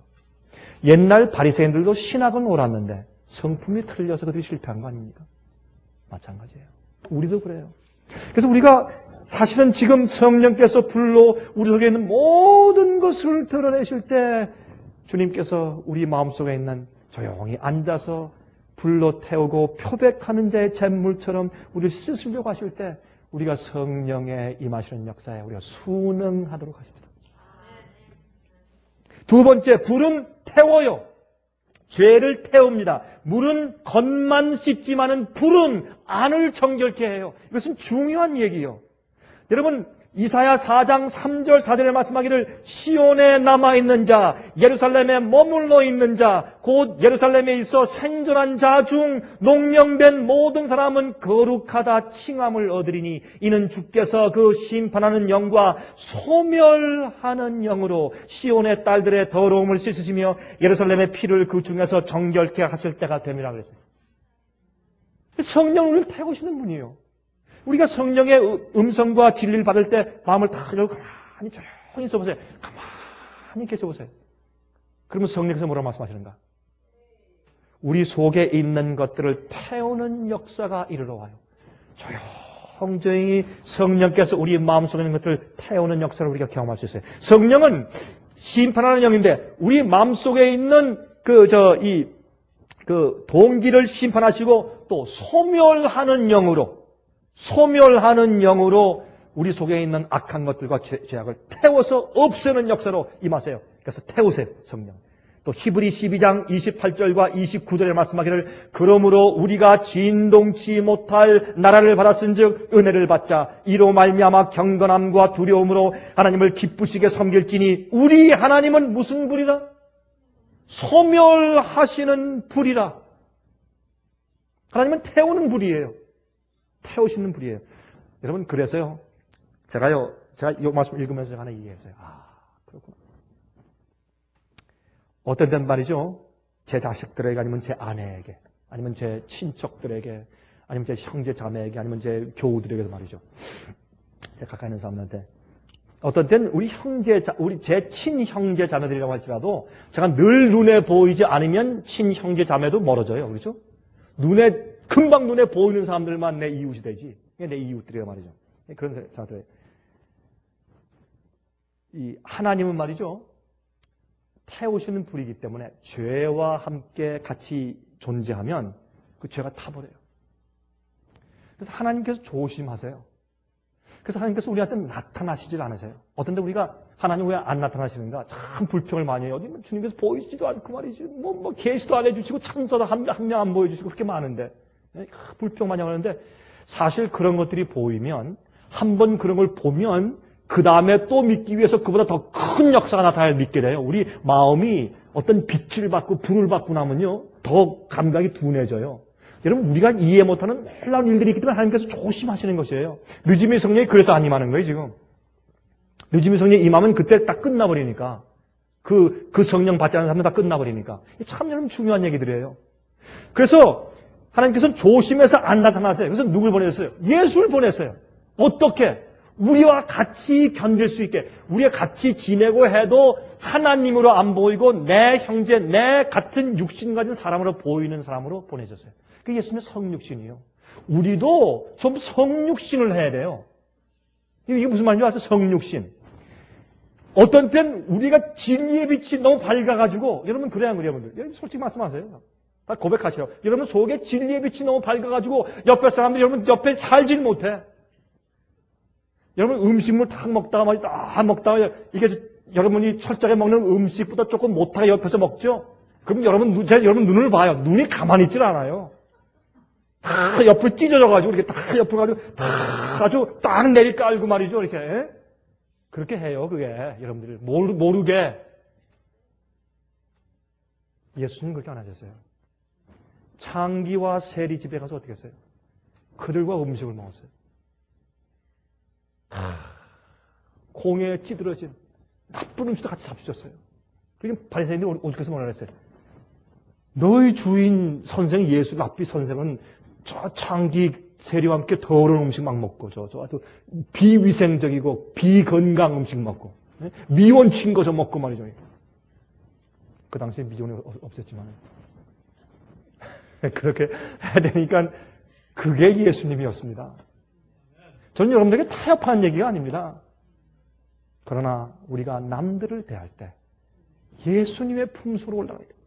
옛날 바리새인들도 신학을 놀았는데 성품이 틀려서 그들이 실패한 거 아닙니까? 마찬가지예요. 우리도 그래요. 그래서 우리가 사실은 지금 성령께서 불로 우리 속에 있는 모든 것을 드러내실 때 주님께서 우리 마음속에 있는 조용히 앉아서 불로 태우고 표백하는 자의 잿물처럼 우리를 씻으려고 하실 때 우리가 성령에 임하시는 역사에 우리가 순응하도록 하십니다. 두 번째, 불은 태워요. 죄를 태웁니다. 물은 겉만 씻지만은 불은 안을 정결케 해요. 이것은 중요한 얘기예요. 여러분, 이사야 4장 3절 4절에 말씀하기를 시온에 남아있는 자, 예루살렘에 머물러 있는 자, 곧 예루살렘에 있어 생존한 자 중 농명된 모든 사람은 거룩하다 칭함을 얻으리니 이는 주께서 그 심판하는 영과 소멸하는 영으로 시온의 딸들의 더러움을 씻으시며 예루살렘의 피를 그 중에서 정결케 하실 때가 됨이라 그랬어요. 성령을 태우시는 분이에요. 우리가 성령의 음성과 진리를 받을 때 마음을 다 열고 가만히 조용히 있어보세요. 가만히 계셔보세요. 그러면 성령께서 뭐라고 말씀하시는가? 우리 속에 있는 것들을 태우는 역사가 이르러 와요. 조용히 성령께서 우리 마음속에 있는 것들을 태우는 역사를 우리가 경험할 수 있어요. 성령은 심판하는 영인데 우리 마음속에 있는 동기를 심판하시고 또 소멸하는 영으로 우리 속에 있는 악한 것들과 죄악을 태워서 없애는 역사로 임하세요. 그래서 태우세요, 성령. 또 히브리 12장 28절과 29절에 말씀하기를 그러므로 우리가 진동치 못할 나라를 받았은즉 은혜를 받자 이로 말미암아 경건함과 두려움으로 하나님을 기쁘시게 섬길지니 우리 하나님은 무슨 불이라? 소멸하시는 불이라. 하나님은 태우는 불이에요. 태우시는 불이에요. 여러분, 그래서요, 제가 이 말씀 읽으면서 하나 이해했어요. 그렇구나. 어떤 때는 말이죠, 제 자식들에게, 아니면 제 아내에게, 아니면 제 친척들에게, 아니면 제 형제 자매에게, 아니면 제 교우들에게도 말이죠. 제 가까이 있는 사람들한테, 어떤 때는 제 친형제 자매들이라고 할지라도, 제가 늘 눈에 보이지 않으면 친형제 자매도 멀어져요. 그렇죠? 금방 눈에 보이는 사람들만 내 이웃이 되지. 내 이웃들이란 말이죠. 그런 사람들. 이 하나님은 말이죠. 태우시는 불이기 때문에 죄와 함께 같이 존재하면 그 죄가 타버려요. 그래서 하나님께서 조심하세요. 그래서 하나님께서 우리한테 나타나시질 않으세요. 어떤 데 우리가 하나님 왜 안 나타나시는가? 참 불평을 많이 해요. 주님께서 보이지도 않고 말이지. 계시도 안 해주시고 천사도 한 명 안 보여주시고 그렇게 많은데. 불평 많이 하는데 사실 그런 것들이 보이면 한번 그런 걸 보면 그 다음에 또 믿기 위해서 그보다 더 큰 역사가 나타나야 믿게 돼요. 우리 마음이 어떤 빛을 받고 불을 받고 나면요 더 감각이 둔해져요. 여러분, 우리가 이해 못하는 놀라운 일들이 있기 때문에 하나님께서 조심하시는 것이에요. 늦음의 성령이 그래서 안 임하는 거예요, 지금. 늦음의 성령이 임하면 그때 딱 끝나버리니까. 그 성령 받지 않는 사람은 다 끝나버리니까. 참 여러분 중요한 얘기들이에요. 그래서 하나님께서는 조심해서 안 나타나세요. 그래서 누굴 보내셨어요? 예수를 보냈어요. 어떻게? 우리와 같이 견딜 수 있게, 우리가 같이 지내고 해도 하나님으로 안 보이고 내 형제, 내 같은 육신 가진 사람으로 보이는 사람으로 보내셨어요. 그게 예수님의 성육신이에요. 우리도 좀 성육신을 해야 돼요. 이게 무슨 말인지 아세요? 성육신. 어떤 땐 우리가 진리의 빛이 너무 밝아가지고, 여러분 그래야 안 그래요, 여러분들? 여러분 솔직히 말씀하세요. 다 고백하시라고. 여러분 속에 진리의 빛이 너무 밝아가지고 옆에 사람들이 여러분 옆에 살질 못해. 여러분 음식물 탁 먹다가 딱 먹다가 이게 여러분이 철저하게 먹는 음식보다 조금 못하게 옆에서 먹죠? 그럼 여러분 눈을 봐요. 눈이 가만히 있질 않아요. 다 옆으로 찢어져가지고 이렇게 딱 옆으로 가지고 다 아주 딱 내리 깔고 말이죠. 이렇게. 그렇게 해요. 그게 여러분들이 모르게. 예수님 그렇게 안 하셨어요. 창기와 세리 집에 가서 어떻게 했어요? 그들과 음식을 먹었어요. 공에 찌들어진 나쁜 음식도 같이 잡수셨어요. 그러니까 바리새인들이 오죽해서 뭐라 그랬어요? 너희 주인 선생 예수 랍비 선생은 저 창기 세리와 함께 더러운 음식 막 먹고 저 아주 비위생적이고 비건강 음식 먹고 미원 친 거 저 먹고 말이죠. 그 당시에 미원이 없었지만 그렇게 해야 되니까 그게 예수님이었습니다. 저는 여러분들에게 타협하는 얘기가 아닙니다. 그러나 우리가 남들을 대할 때 예수님의 품소로 올라가야 돼요.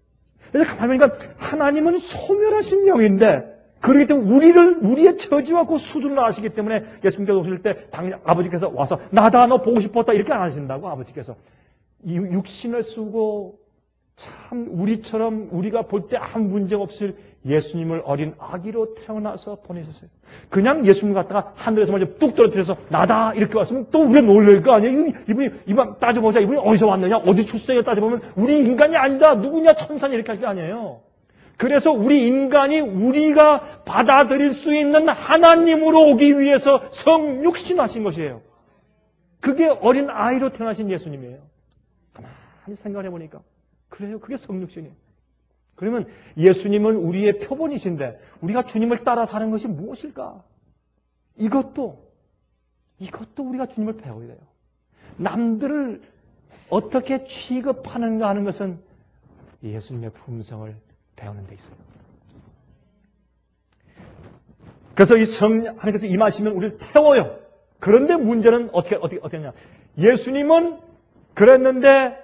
그래서 가만히 보니까 하나님은 소멸하신 영인데 그렇기 때문에 우리의 처지와 그 수준을 아시기 때문에 예수님께서 오실 때 당연히 아버지께서 와서 나다 너 보고 싶었다 이렇게 안 하신다고 아버지께서 이 육신을 쓰고 참 우리처럼 우리가 볼 때 아무 문제 없을 예수님을 어린 아기로 태어나서 보내셨어요. 그냥 예수님 갖다가 하늘에서 먼저 뚝 떨어뜨려서 나다 이렇게 왔으면 또 우리가 놀랄 거 아니에요. 이분 따져보자. 이분이 어디서 왔느냐 어디 출생을 따져보면 우리 인간이 아니다. 누구냐 천사냐 이렇게 할 게 아니에요. 그래서 우리 인간이 우리가 받아들일 수 있는 하나님으로 오기 위해서 성육신하신 것이에요. 그게 어린 아이로 태어나신 예수님이에요. 가만히 생각해 보니까 그래요. 그게 성육신이에요. 그러면 예수님은 우리의 표본이신데 우리가 주님을 따라 사는 것이 무엇일까? 이것도 우리가 주님을 배워야 돼요. 남들을 어떻게 취급하는가 하는 것은 예수님의 품성을 배우는 데 있어요. 그래서 하나님께서 임하시면 우리를 태워요. 그런데 문제는 어떻게 하냐? 예수님은 그랬는데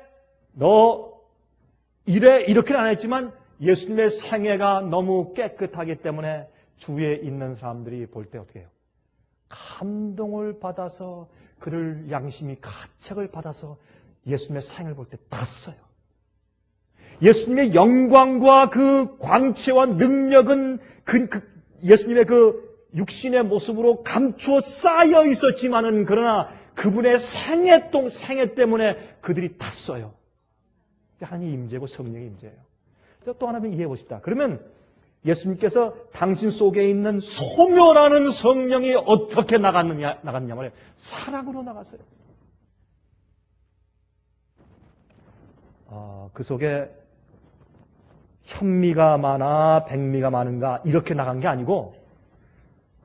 이렇게는 안 했지만 예수님의 생애가 너무 깨끗하기 때문에 주위에 있는 사람들이 볼 때 어떻게 해요? 감동을 받아서 그를 양심이 가책을 받아서 예수님의 생을 볼 때 탔어요. 예수님의 영광과 그 광채와 능력은 예수님의 그 육신의 모습으로 감추어 쌓여 있었지만은 그러나 그분의 생애 때문에 그들이 탔어요. 하나님의 임재고 성령의 임재예요. 또 하나만 이해해 보십시다. 그러면 예수님께서 당신 속에 있는 소멸하는 성령이 어떻게 나갔냐 말이에요. 사랑으로 나갔어요. 그 속에 현미가 많아 백미가 많은가 이렇게 나간 게 아니고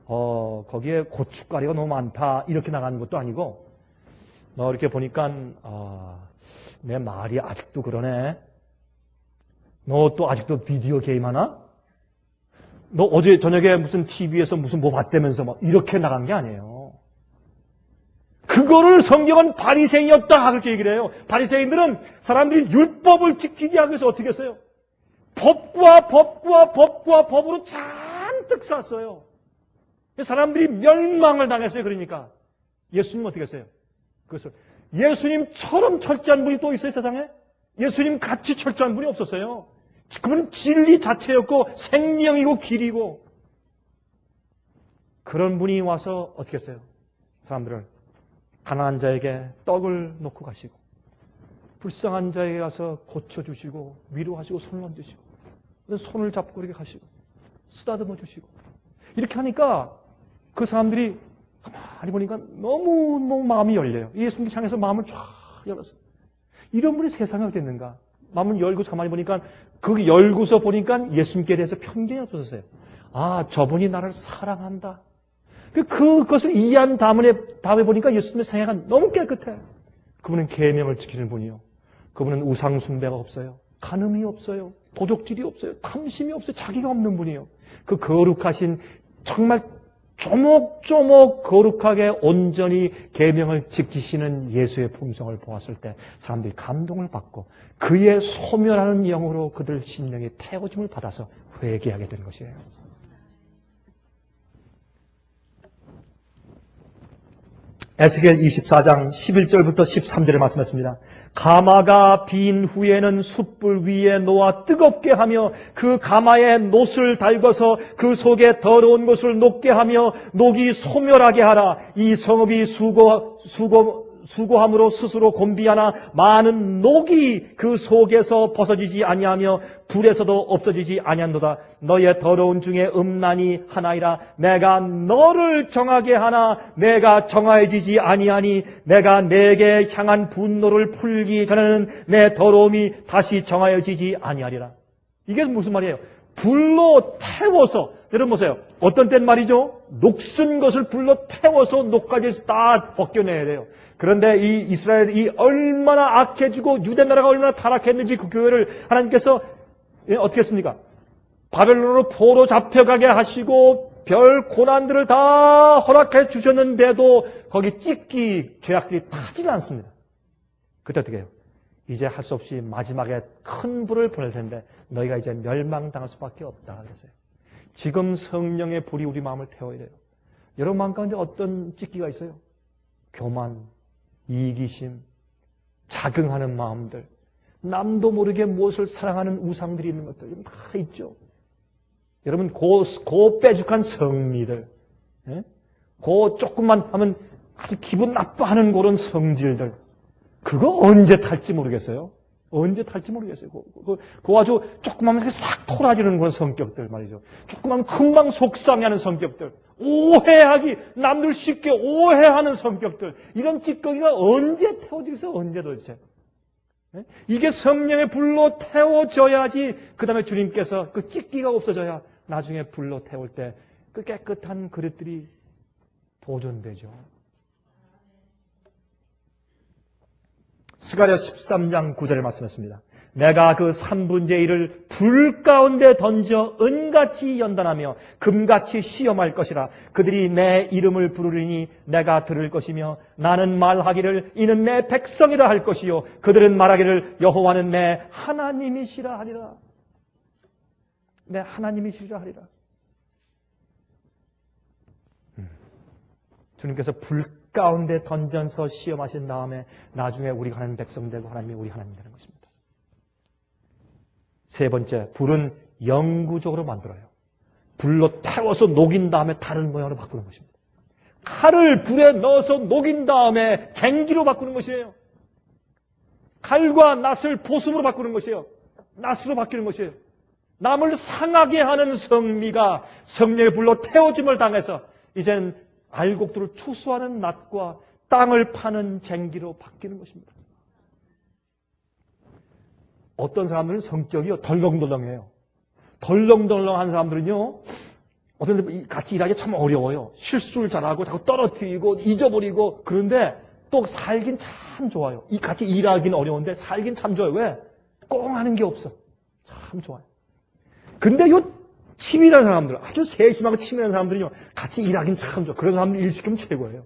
거기에 고춧가루가 너무 많다 이렇게 나가는 것도 아니고 이렇게 보니까 내 말이 아직도 그러네. 너 또 아직도 비디오 게임 하나? 너 어제 저녁에 무슨 TV에서 무슨 뭐 봤다면서 막 이렇게 나간 게 아니에요. 그거를 성경은 바리새인이었다 그렇게 얘기를 해요. 바리새인들은 사람들이 율법을 지키기 하기 위해서 어떻게 했어요? 법과 법으로 잔뜩 쌌어요. 사람들이 멸망을 당했어요. 그러니까 예수님은 어떻게 했어요? 그래서 예수님처럼 철저한 분이 또 있어요, 세상에? 예수님 같이 철저한 분이 없었어요. 그분은 진리 자체였고 생명이고 길이고 그런 분이 와서 어떻게 했어요? 사람들을 가난한 자에게 떡을 놓고 가시고 불쌍한 자에게 가서 고쳐주시고 위로하시고 손을 얹으시고 손을 잡고 이렇게 가시고 쓰다듬어 주시고. 이렇게 하니까 그 사람들이 가만히 보니까 너무 마음이 열려요. 예수님 향해서 마음을 쫙 열었어요. 이런 분이 세상에 어디 있는가? 마음을 열고서 가만히 보니까 그 열고서 보니까 예수님께 대해서 편견이 없어졌어요. 아, 저분이 나를 사랑한다. 그것을 이해한 다음에 보니까 예수님의 생애가 너무 깨끗해. 그분은 계명을 지키는 분이요. 그분은 우상 숭배가 없어요. 간음이 없어요. 도적질이 없어요. 탐심이 없어요. 자기가 없는 분이요. 그 거룩하신 정말 조목조목 거룩하게 온전히 계명을 지키시는 예수의 품성을 보았을 때 사람들이 감동을 받고 그의 소멸하는 영으로 그들 심령이 태워짐을 받아서 회개하게 된 것이에요. 에스겔 24장 11절부터 13절에 말씀했습니다. 가마가 빈 후에는 숯불 위에 놓아 뜨겁게 하며 그 가마에 놋을 달궈서 그 속에 더러운 것을 녹게 하며 녹이 소멸하게 하라. 이 성읍이 수고함으로 스스로 곤비하나 많은 녹이 그 속에서 벗어지지 아니하며 불에서도 없어지지 아니한도다. 너의 더러운 중에 음란이 하나이라. 내가 너를 정하게 하나 내가 정하여지지 아니하니 내가 내게 향한 분노를 풀기 전에는 내 더러움이 다시 정하여지지 아니하리라. 이게 무슨 말이에요? 불로 태워서, 여러분 보세요. 어떤 땐 말이죠. 녹슨 것을 불로 태워서 녹까지 다 벗겨내야 돼요. 그런데 이 이스라엘이 얼마나 악해지고 유대 나라가 얼마나 타락했는지 그 교회를 하나님께서 어떻게 했습니까? 바벨론으로 포로 잡혀가게 하시고 별 고난들을 다 허락해 주셨는데도 거기 찢기 죄악들이 타지는 않습니다. 그때 어떻게 해요? 이제 할 수 없이 마지막에 큰 불을 보낼 텐데 너희가 이제 멸망당할 수밖에 없다 그랬어요. 지금 성령의 불이 우리 마음을 태워야 돼요. 여러분 마음 가운데 어떤 찢기가 있어요? 교만, 이기심, 자긍하는 마음들, 남도 모르게 무엇을 사랑하는 우상들이 있는 것들 다 있죠. 여러분 고 빼죽한 성미들, 고 조금만 하면 아주 기분 나빠하는 그런 성질들, 그거 언제 탈지 모르겠어요. 언제 탈지 모르겠어요. 그거 아주 조금만 하면 싹 토라지는 그런 성격들 말이죠. 조금만 금방 속상해하는 성격들, 오해하기, 남들 쉽게 오해하는 성격들, 이런 찌꺼기가 언제 태워지겠어요? 언제 도대체? 이게 성령의 불로 태워져야지 그 다음에 주님께서 그 찌끼가 없어져야 나중에 불로 태울 때 그 깨끗한 그릇들이 보존되죠. 스가랴 13장 9절에 말씀했습니다. 내가 그 3분의 1을 불 가운데 던져 은같이 연단하며 금같이 시험할 것이라. 그들이 내 이름을 부르리니 내가 들을 것이며 나는 말하기를 이는 내 백성이라 할 것이요 그들은 말하기를 여호와는 내 하나님이시라 하리라. 내 하나님이시라 하리라. 주님께서 불 가운데 던져서 시험하신 다음에 나중에 우리가 하나님 백성 되고 하나님이 우리 하나님 되는 것입니다. 세 번째, 불은 영구적으로 만들어요. 불로 태워서 녹인 다음에 다른 모양으로 바꾸는 것입니다. 칼을 불에 넣어서 녹인 다음에 쟁기로 바꾸는 것이에요. 칼과 낫을 보습으로 바꾸는 것이에요. 낫으로 바뀌는 것이에요. 남을 상하게 하는 성미가 성령의 불로 태워짐을 당해서 이젠 알곡들을 추수하는 낫과 땅을 파는 쟁기로 바뀌는 것입니다. 어떤 사람들은 성격이 덜렁덜렁해요. 덜렁덜렁한 사람들은요, 어떤 데 같이 일하기 참 어려워요. 실수를 잘하고 자꾸 떨어뜨리고 잊어버리고. 그런데 또 살긴 참 좋아요. 같이 일하기는 어려운데 살긴 참 좋아요. 왜? 꽁 하는 게 없어. 참 좋아요. 근데 치밀한 사람들, 아주 세심하고 치밀한 사람들은요, 같이 일하기는 참 좋아. 그런 사람들 일 시키면 최고예요.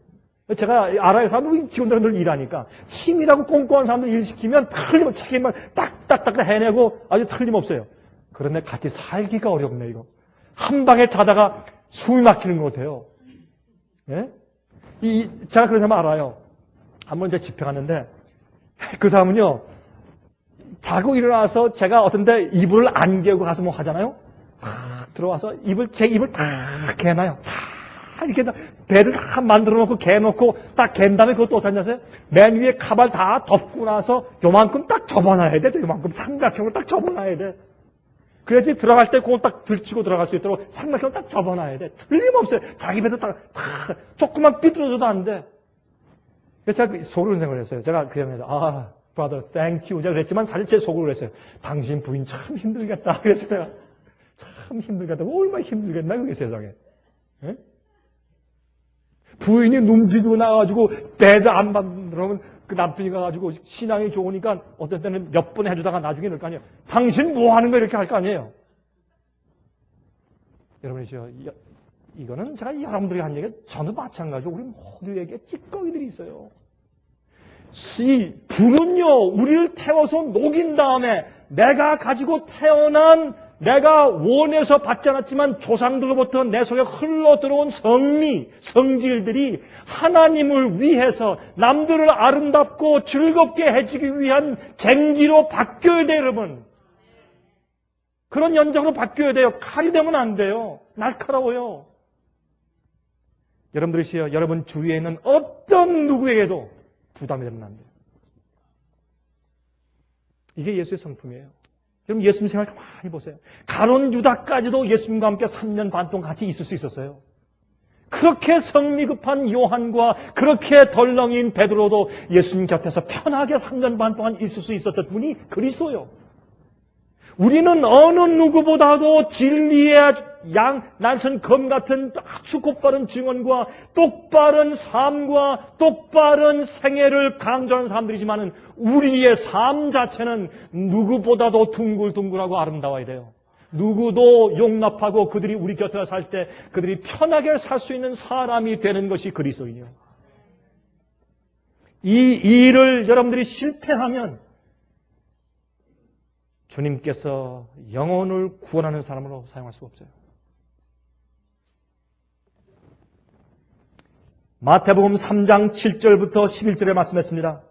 제가 알아요. 사람들, 직원들은 일하니까. 치밀하고 꼼꼼한 사람들 일 시키면 틀림없이 책임만 딱딱딱 해내고 아주 틀림없어요. 그런데 같이 살기가 어렵네, 이거. 한 방에 자다가 숨이 막히는 것 같아요. 예? 제가 그런 사람 알아요. 한번 이제 집회 갔는데, 그 사람은요, 자고 일어나서 제가 어떤 데 이불을 안 개고 가서 뭐 하잖아요? 들어와서 제 입을 다 개놔요. 다 이렇게 배를 다 만들어 놓고 개놓고 딱 갠 다음에 그것도 어떻게 하냐세요? 맨 위에 가발 다 덮고 나서 요만큼 딱 접어놔야 돼. 요만큼 삼각형으로 딱 접어놔야 돼. 그래야지 들어갈 때 그걸 딱 들치고 들어갈 수 있도록 삼각형을 딱 접어놔야 돼. 틀림없어요. 자기 배도 다 조금만 삐뚤어져도 안 돼. 그래서 제가 속으로 생각을 했어요. 제가 그 형한테 brother, thank you. 제가 그랬지만 사실 제 속으로 그랬어요. 당신 부인 참 힘들겠다. 그래서 내가 참 힘들겠다. 얼마나 힘들겠나 그게 세상에. 예? 부인이 눈 비비고 나가지고 배도 안 만들어면 그 남편이 가가지고 신앙이 좋으니까 어떤 때는 몇 번 해주다가 나중에 이럴 거 아니에요. 당신 뭐 하는 거야? 이렇게 할 거 아니에요. 여러분이죠. 이거는 제가 여러분들이 한 얘기가 저도 마찬가지고 우리 모두에게 찌꺼기들이 있어요. 이 불은요, 우리를 태워서 녹인 다음에 내가 가지고 태어난 내가 원해서 받지 않았지만 조상들로부터 내 속에 흘러들어온 성미, 성질들이 하나님을 위해서 남들을 아름답고 즐겁게 해주기 위한 쟁기로 바뀌어야 돼요, 여러분. 그런 연장으로 바뀌어야 돼요. 칼이 되면 안 돼요. 날카로워요. 여러분들이시여, 여러분 주위에 있는 어떤 누구에게도 부담이 되면 안 돼요. 이게 예수의 성품이에요. 여러분 예수님 생각 많이 보세요. 가룟 유다까지도 예수님과 함께 3년 반 동안 같이 있을 수 있었어요. 그렇게 성미급한 요한과 그렇게 덜렁이인 베드로도 예수님 곁에서 편하게 3년 반 동안 있을 수 있었던 분이 그리스도예요. 우리는 어느 누구보다도 진리의 날선 검 같은 아주 곧바른 증언과 똑바른 삶과 똑바른 생애를 강조하는 사람들이지만 우리의 삶 자체는 누구보다도 둥글둥글하고 아름다워야 돼요. 누구도 용납하고 그들이 우리 곁에 살 때 그들이 편하게 살 수 있는 사람이 되는 것이 그리스도인이에요. 이 일을 여러분들이 실패하면 주님께서 영혼을 구원하는 사람으로 사용할 수가 없어요. 마태복음 3장 7절부터 11절에 말씀했습니다.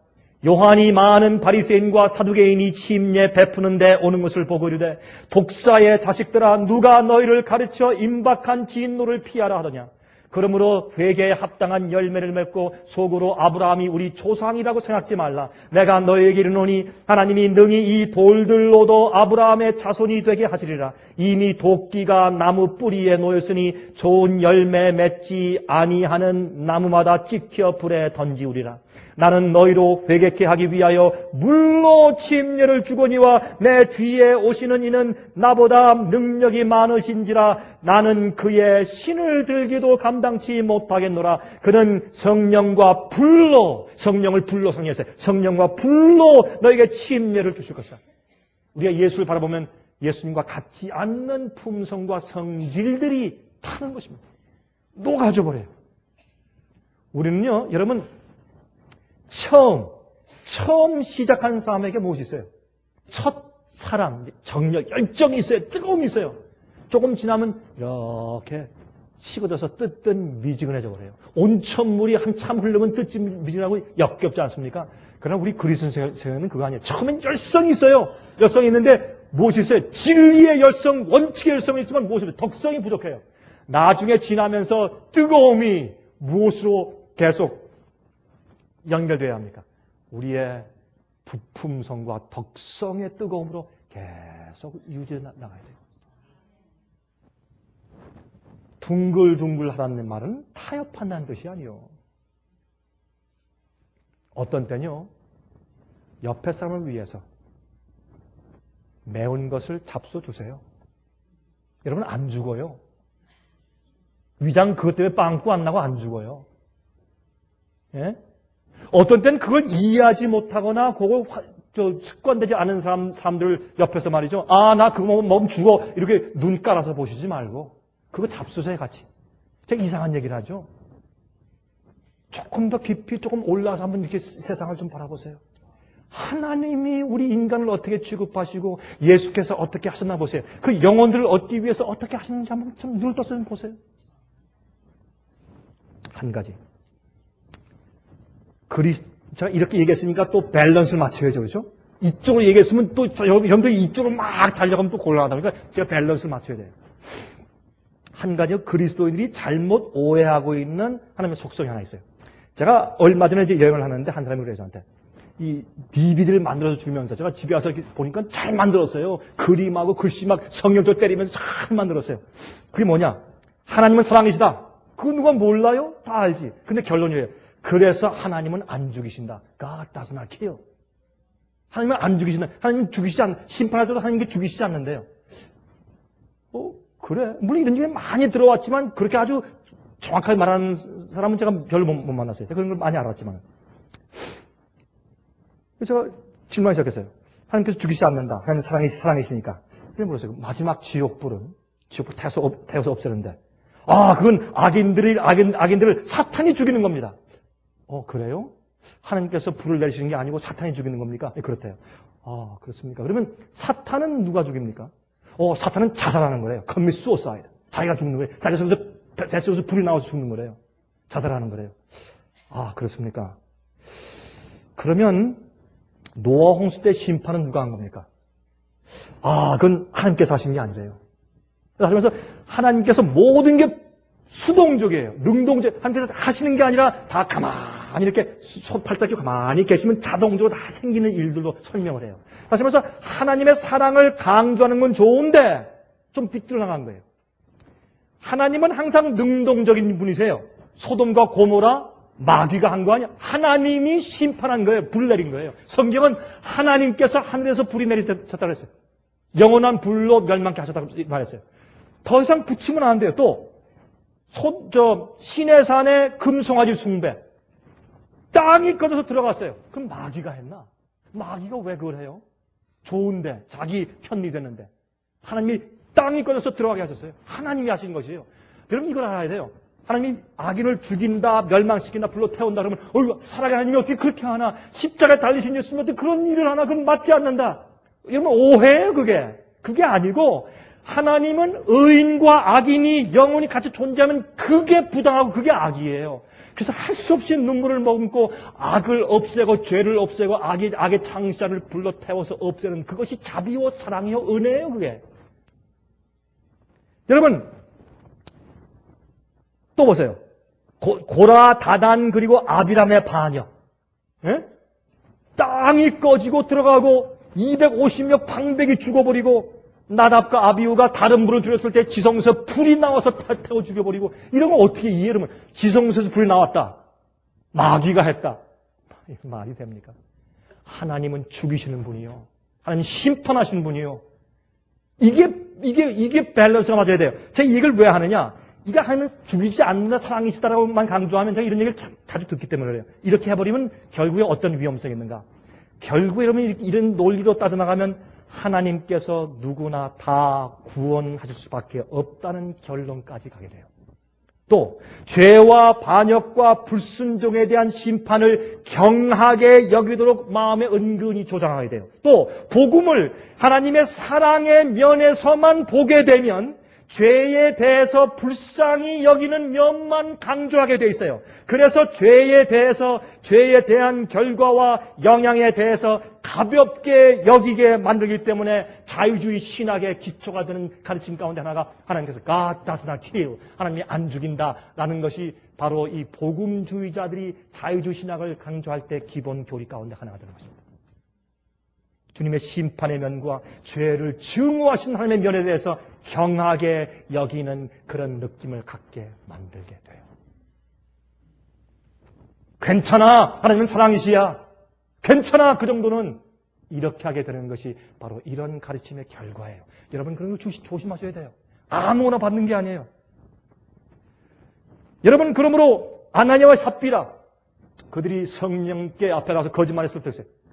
요한이 많은 바리새인과 사두개인이 침례 베푸는 데 오는 것을 보고 이르되 독사의 자식들아 누가 너희를 가르쳐 임박한 진노를 피하라 하더냐. 그러므로 회개에 합당한 열매를 맺고 속으로 아브라함이 우리 조상이라고 생각지 말라. 내가 너희에게 이르노니 하나님이 능히 이 돌들로도 아브라함의 자손이 되게 하시리라. 이미 도끼가 나무 뿌리에 놓였으니 좋은 열매 맺지 아니하는 나무마다 찍혀 불에 던지우리라. 나는 너희로 회개케 하기 위하여 물로 침례를 주거니와 내 뒤에 오시는 이는 나보다 능력이 많으신지라. 나는 그의 신을 들기도 감당치 못하겠노라. 그는 성령과 불로, 성령을 불로 상했어요. 성령과 불로 너에게 침례를 주실 것이다. 우리가 예수를 바라보면 예수님과 같지 않는 품성과 성질들이 타는 것입니다. 녹아져 버려요. 우리는요, 여러분, 처음 시작하는 사람에게 무엇이 있어요? 첫 사랑, 정력, 열정이 있어요. 뜨거움이 있어요. 조금 지나면 이렇게 식어져서 뜨뜻 미지근해져 버려요. 온천물이 한참 흐르면 뜨뜻 미지근하고 역겹지 않습니까? 그러나 우리 그리스도인은 그거 아니에요. 처음엔 열성이 있어요. 열성이 있는데 무엇이 있어요? 진리의 열성, 원칙의 열성이 있지만 무엇이 있어요? 덕성이 부족해요. 나중에 지나면서 뜨거움이 무엇으로 계속 연결되어야 합니까? 우리의 부품성과 덕성의 뜨거움으로 계속 유지해 나가야 돼요. 둥글둥글하다는 말은 타협한다는 뜻이 아니에요. 어떤 때는요, 옆에 사람을 위해서 매운 것을 잡숴 주세요. 여러분 안 죽어요. 위장 그것 때문에 빵꾸 안 나고 안 죽어요. 예? 어떤 때는 그걸 이해하지 못하거나 그걸 습관되지 않은 사람들 옆에서 말이죠. 나 그거 먹으면 죽어. 이렇게 눈 깔아서 보시지 말고 그거 잡수세요 같이. 제가 이상한 얘기를 하죠. 조금 더 깊이 조금 올라서 한번 이렇게 세상을 좀 바라보세요. 하나님이 우리 인간을 어떻게 취급하시고 예수께서 어떻게 하셨나 보세요. 그 영혼들을 얻기 위해서 어떻게 하시는지 한번 좀 눈을 떠서 좀 보세요. 한 가지. 제가 이렇게 얘기했으니까 또 밸런스를 맞춰야죠. 그렇죠? 이쪽으로 얘기했으면 또 여러분들이 이쪽으로 막 달려가면 또 곤란하다 보니까 제가 밸런스를 맞춰야 돼요. 한 가지 그리스도인들이 잘못 오해하고 있는 하나님의 속성이 하나 있어요. 제가 얼마 전에 이제 여행을 하는데 한 사람이 그래요 저한테. 이 DVD를 만들어서 주면서 제가 집에 와서 이렇게 보니까 잘 만들었어요. 그림하고 글씨 막 성경절 때리면서 잘 만들었어요. 그게 뭐냐? 하나님은 사랑이시다. 그거 누가 몰라요? 다 알지. 근데 결론이에요. 그래서 하나님은 안 죽이신다. God does not kill. 하나님은 안 죽이신다. 하나님은 죽이시지 않는다. 심판할 때도 하나님께 죽이시지 않는데요. 그래. 물론 이런 얘기 많이 들어왔지만 그렇게 아주 정확하게 말하는 사람은 제가 별로 못 만났어요. 그런 걸 많이 알았지만. 그래서 제가 질문하기 시작했어요. 하나님께서 죽이시지 않는다. 하나님 사랑이시니까. 그래 물었어요. 마지막 지옥불 태워서 없애는데. 그건 악인들을 사탄이 죽이는 겁니다. 그래요? 하나님께서 불을 내리시는 게 아니고 사탄이 죽이는 겁니까? 네, 그렇대요. 그렇습니까? 그러면 사탄은 누가 죽입니까? 사탄은 자살하는 거래요. commit suicide. 자기가 죽는 거예요. 자기 속에서 뱃속에서 불이 나와서 죽는 거래요. 자살하는 거래요. 그렇습니까? 그러면 노아 홍수 때 심판은 누가 한 겁니까? 그건 하나님께서 하신 게 아니래요. 그래서 하나님께서 모든 게 수동적이에요. 능동적. 하나님께서 하시는 게 아니라 다 가만히 이렇게 손팔짝 끼고 가만히 계시면 자동적으로 다 생기는 일들로 설명을 해요. 다시 말해서 하나님의 사랑을 강조하는 건 좋은데 좀 삐뚤어나간 거예요. 하나님은 항상 능동적인 분이세요. 소돔과 고모라 마귀가 한 거 아니야. 하나님이 심판한 거예요. 불 내린 거예요. 성경은 하나님께서 하늘에서 불이 내리셨다고 그랬어요. 영원한 불로 멸망케 하셨다고 말했어요. 더 이상 붙이면 안 돼요. 또 시내산의 금송아지 숭배. 땅이 꺼져서 들어갔어요. 그럼 마귀가 했나? 마귀가 왜 그걸 해요? 좋은데, 자기 편리 되는데. 하나님이 땅이 꺼져서 들어가게 하셨어요. 하나님이 하신 것이에요. 여러분 이걸 알아야 돼요. 하나님이 악인을 죽인다, 멸망시킨다, 불로 태운다 그러면 살아계 하나님이 어떻게 그렇게 하나? 십자가에 달리신 예수님이 어떻게 그런 일을 하나? 그건 맞지 않는다. 여러분 오해예요 그게. 그게 아니고 하나님은 의인과 악인이 영원히 같이 존재하면 그게 부당하고 그게 악이에요. 그래서 할 수 없이 눈물을 머금고 악을 없애고 죄를 없애고 악의 창자를 불러 태워서 없애는 그것이 자비요 사랑이요 은혜예요 그게. 여러분 또 보세요. 고라, 다단 그리고 아비람의 반역. 예? 땅이 꺼지고 들어가고 250명 방백이 죽어버리고 나답과 아비후가 다른 불을 들였을 때 지성소에서 불이 나와서 태워 죽여버리고 이런 거 어떻게 이해하면 지성소에서 불이 나왔다. 마귀가 했다. 말이 됩니까? 하나님은 죽이시는 분이요. 하나님 심판하시는 분이요. 이게 밸런스가 맞아야 돼요. 제가 이걸 왜 하느냐? 이게 하나님은 죽이지 않는다 사랑이시다라고만 강조하면 제가 이런 얘기를 자주 듣기 때문에 그래요. 이렇게 해버리면 결국에 어떤 위험성이 있는가? 결국에 여러분 이런 논리로 따져나가면 하나님께서 누구나 다 구원하실 수밖에 없다는 결론까지 가게 돼요. 또 죄와 반역과 불순종에 대한 심판을 경하게 여기도록 마음에 은근히 조장하게 돼요. 또 복음을 하나님의 사랑의 면에서만 보게 되면 죄에 대해서 불쌍히 여기는 면만 강조하게 돼 있어요. 그래서 죄에 대한 결과와 영향에 대해서 가볍게 여기게 만들기 때문에 자유주의 신학의 기초가 되는 가르침 가운데 하나가 하나님께서 God does not kill, 하나님이 안 죽인다라는 것이 바로 이 복음주의자들이 자유주의 신학을 강조할 때 기본 교리 가운데 하나가 되는 것입니다. 주님의 심판의 면과 죄를 증오하신 하나님의 면에 대해서 경하게 여기는 그런 느낌을 갖게 만들게 돼요. 괜찮아. 하나님은 사랑이시야. 괜찮아. 그 정도는 이렇게 하게 되는 것이 바로 이런 가르침의 결과예요. 여러분 그런 거 조심하셔야 돼요. 아무거나 받는 게 아니에요. 여러분 그러므로 아나니아와 삽비라 그들이 성령께 앞에 나가서 거짓말했을 때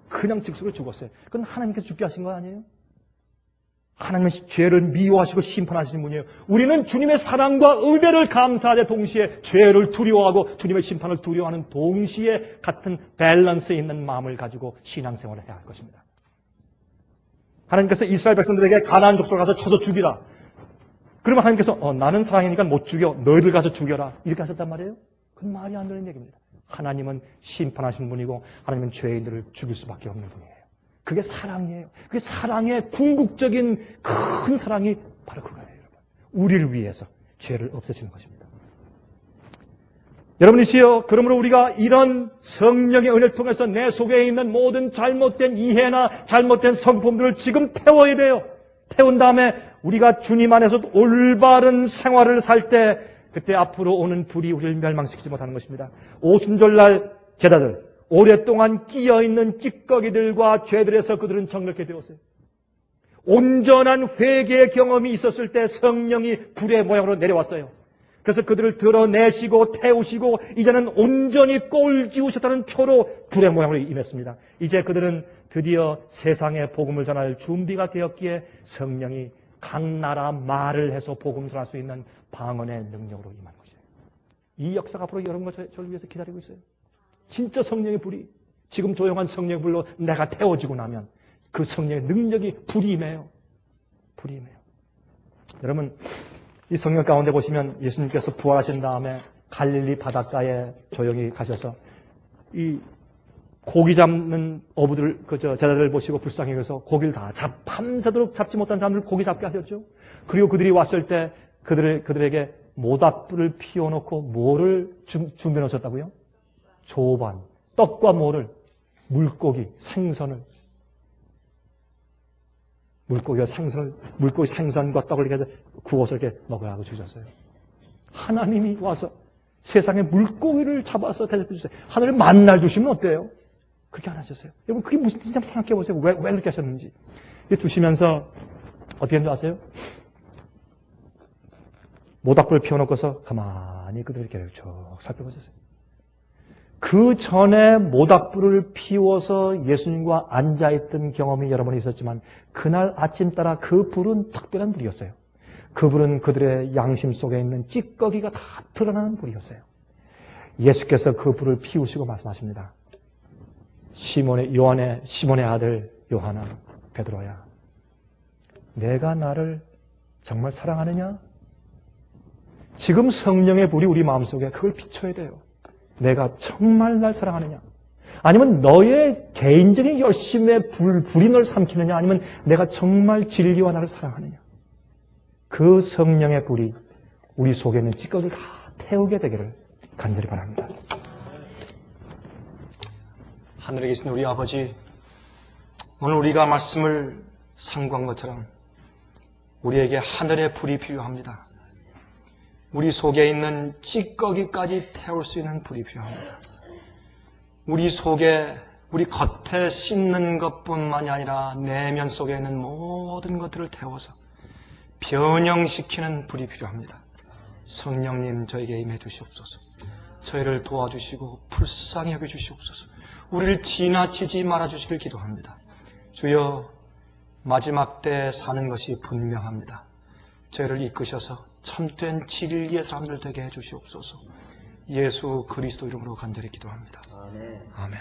그냥 즉석으로 죽었어요. 그건 하나님께서 죽게 하신 거 아니에요? 하나님은 죄를 미워하시고 심판하시는 분이에요. 우리는 주님의 사랑과 은혜를 감사하되 동시에 죄를 두려워하고 주님의 심판을 두려워하는 동시에 같은 밸런스에 있는 마음을 가지고 신앙생활을 해야 할 것입니다. 하나님께서 이스라엘 백성들에게 가나안 족속을 가서 쳐서 죽이라. 그러면 하나님께서 나는 사랑이니까 못 죽여. 너희를 가서 죽여라. 이렇게 하셨단 말이에요? 그건 말이 안 되는 얘기입니다. 하나님은 심판하시는 분이고 하나님은 죄인들을 죽일 수밖에 없는 분이에요. 그게 사랑이에요. 그게 사랑의 궁극적인 큰 사랑이 바로 그거예요. 여러분. 우리를 위해서 죄를 없애시는 것입니다. 여러분이시여, 그러므로 우리가 이런 성령의 은혜를 통해서 내 속에 있는 모든 잘못된 이해나 잘못된 성품들을 지금 태워야 돼요. 태운 다음에 우리가 주님 안에서 올바른 생활을 살 때 그때 앞으로 오는 불이 우리를 멸망시키지 못하는 것입니다. 오순절날 제자들, 오랫동안 끼어있는 찌꺼기들과 죄들에서 그들은 정결케 되었어요. 온전한 회개의 경험이 있었을 때 성령이 불의 모양으로 내려왔어요. 그래서 그들을 드러내시고 태우시고 이제는 온전히 꼴지우셨다는 표로 불의 모양으로 임했습니다. 이제 그들은 드디어 세상에 복음을 전할 준비가 되었기에 성령이 각 나라 말을 해서 복음을 전할 수 있는 방언의 능력으로 임한 것이에요. 이 역사가 앞으로 여러분과 저를 위해서 기다리고 있어요. 진짜 성령의 불이, 지금 조용한 성령의 불로 내가 태워지고 나면 그 성령의 능력이 불이 임해요. 불이 임해요. 여러분, 이 성경 가운데 보시면 예수님께서 부활하신 다음에 갈릴리 바닷가에 조용히 가셔서 이 고기 잡는 어부들, 제자들을 보시고 불쌍히 여겨서 고기를 다 밤새도록 잡지 못한 사람들을 고기 잡게 하셨죠. 그리고 그들이 왔을 때 그들에게 모닥불을 피워놓고 뭐를 준비해 놓으셨다고요? 조반, 떡과 뭐를? 물고기, 생선을. 물고기 생선과 떡을 이렇게 구워서 이렇게 먹으라고 주셨어요. 하나님이 와서 세상에 물고기를 잡아서 대접해 주세요. 하늘에 만날 주시면 어때요? 그렇게 안 하셨어요. 여러분, 그게 무슨 뜻인지 한번 생각해 보세요. 왜 그렇게 하셨는지. 주시면서 어떻게 했는지 아세요? 모닥불을 피워놓고서 가만히 그들을 이렇게 쭉 살펴보셨어요. 그 전에 모닥불을 피워서 예수님과 앉아있던 경험이 여러 번 있었지만 그날 아침 따라 그 불은 특별한 불이었어요. 그 불은 그들의 양심 속에 있는 찌꺼기가 다 드러나는 불이었어요. 예수께서 그 불을 피우시고 말씀하십니다. 시몬의 아들 요한아, 베드로야, 내가 나를 정말 사랑하느냐? 지금 성령의 불이 우리 마음속에 그걸 비춰야 돼요. 내가 정말 날 사랑하느냐? 아니면 너의 개인적인 열심의 불이 널 삼키느냐? 아니면 내가 정말 진리와 나를 사랑하느냐? 그 성령의 불이 우리 속에 있는 찌꺼기를 다 태우게 되기를 간절히 바랍니다. 하늘에 계신 우리 아버지, 오늘 우리가 말씀을 상고한 것처럼 우리에게 하늘의 불이 필요합니다. 우리 속에 있는 찌꺼기까지 태울 수 있는 불이 필요합니다. 우리 속에, 우리 겉에 씹는 것뿐만이 아니라 내면 속에 있는 모든 것들을 태워서 변형시키는 불이 필요합니다. 성령님, 저에게 임해 주시옵소서. 저희를 도와주시고 불쌍히 여겨 주시옵소서. 우리를 지나치지 말아 주시길 기도합니다. 주여, 마지막 때 사는 것이 분명합니다. 저희를 이끄셔서 참된 진리의 사람들 되게 해 주시옵소서. 예수 그리스도 이름으로 간절히 기도합니다. 아멘.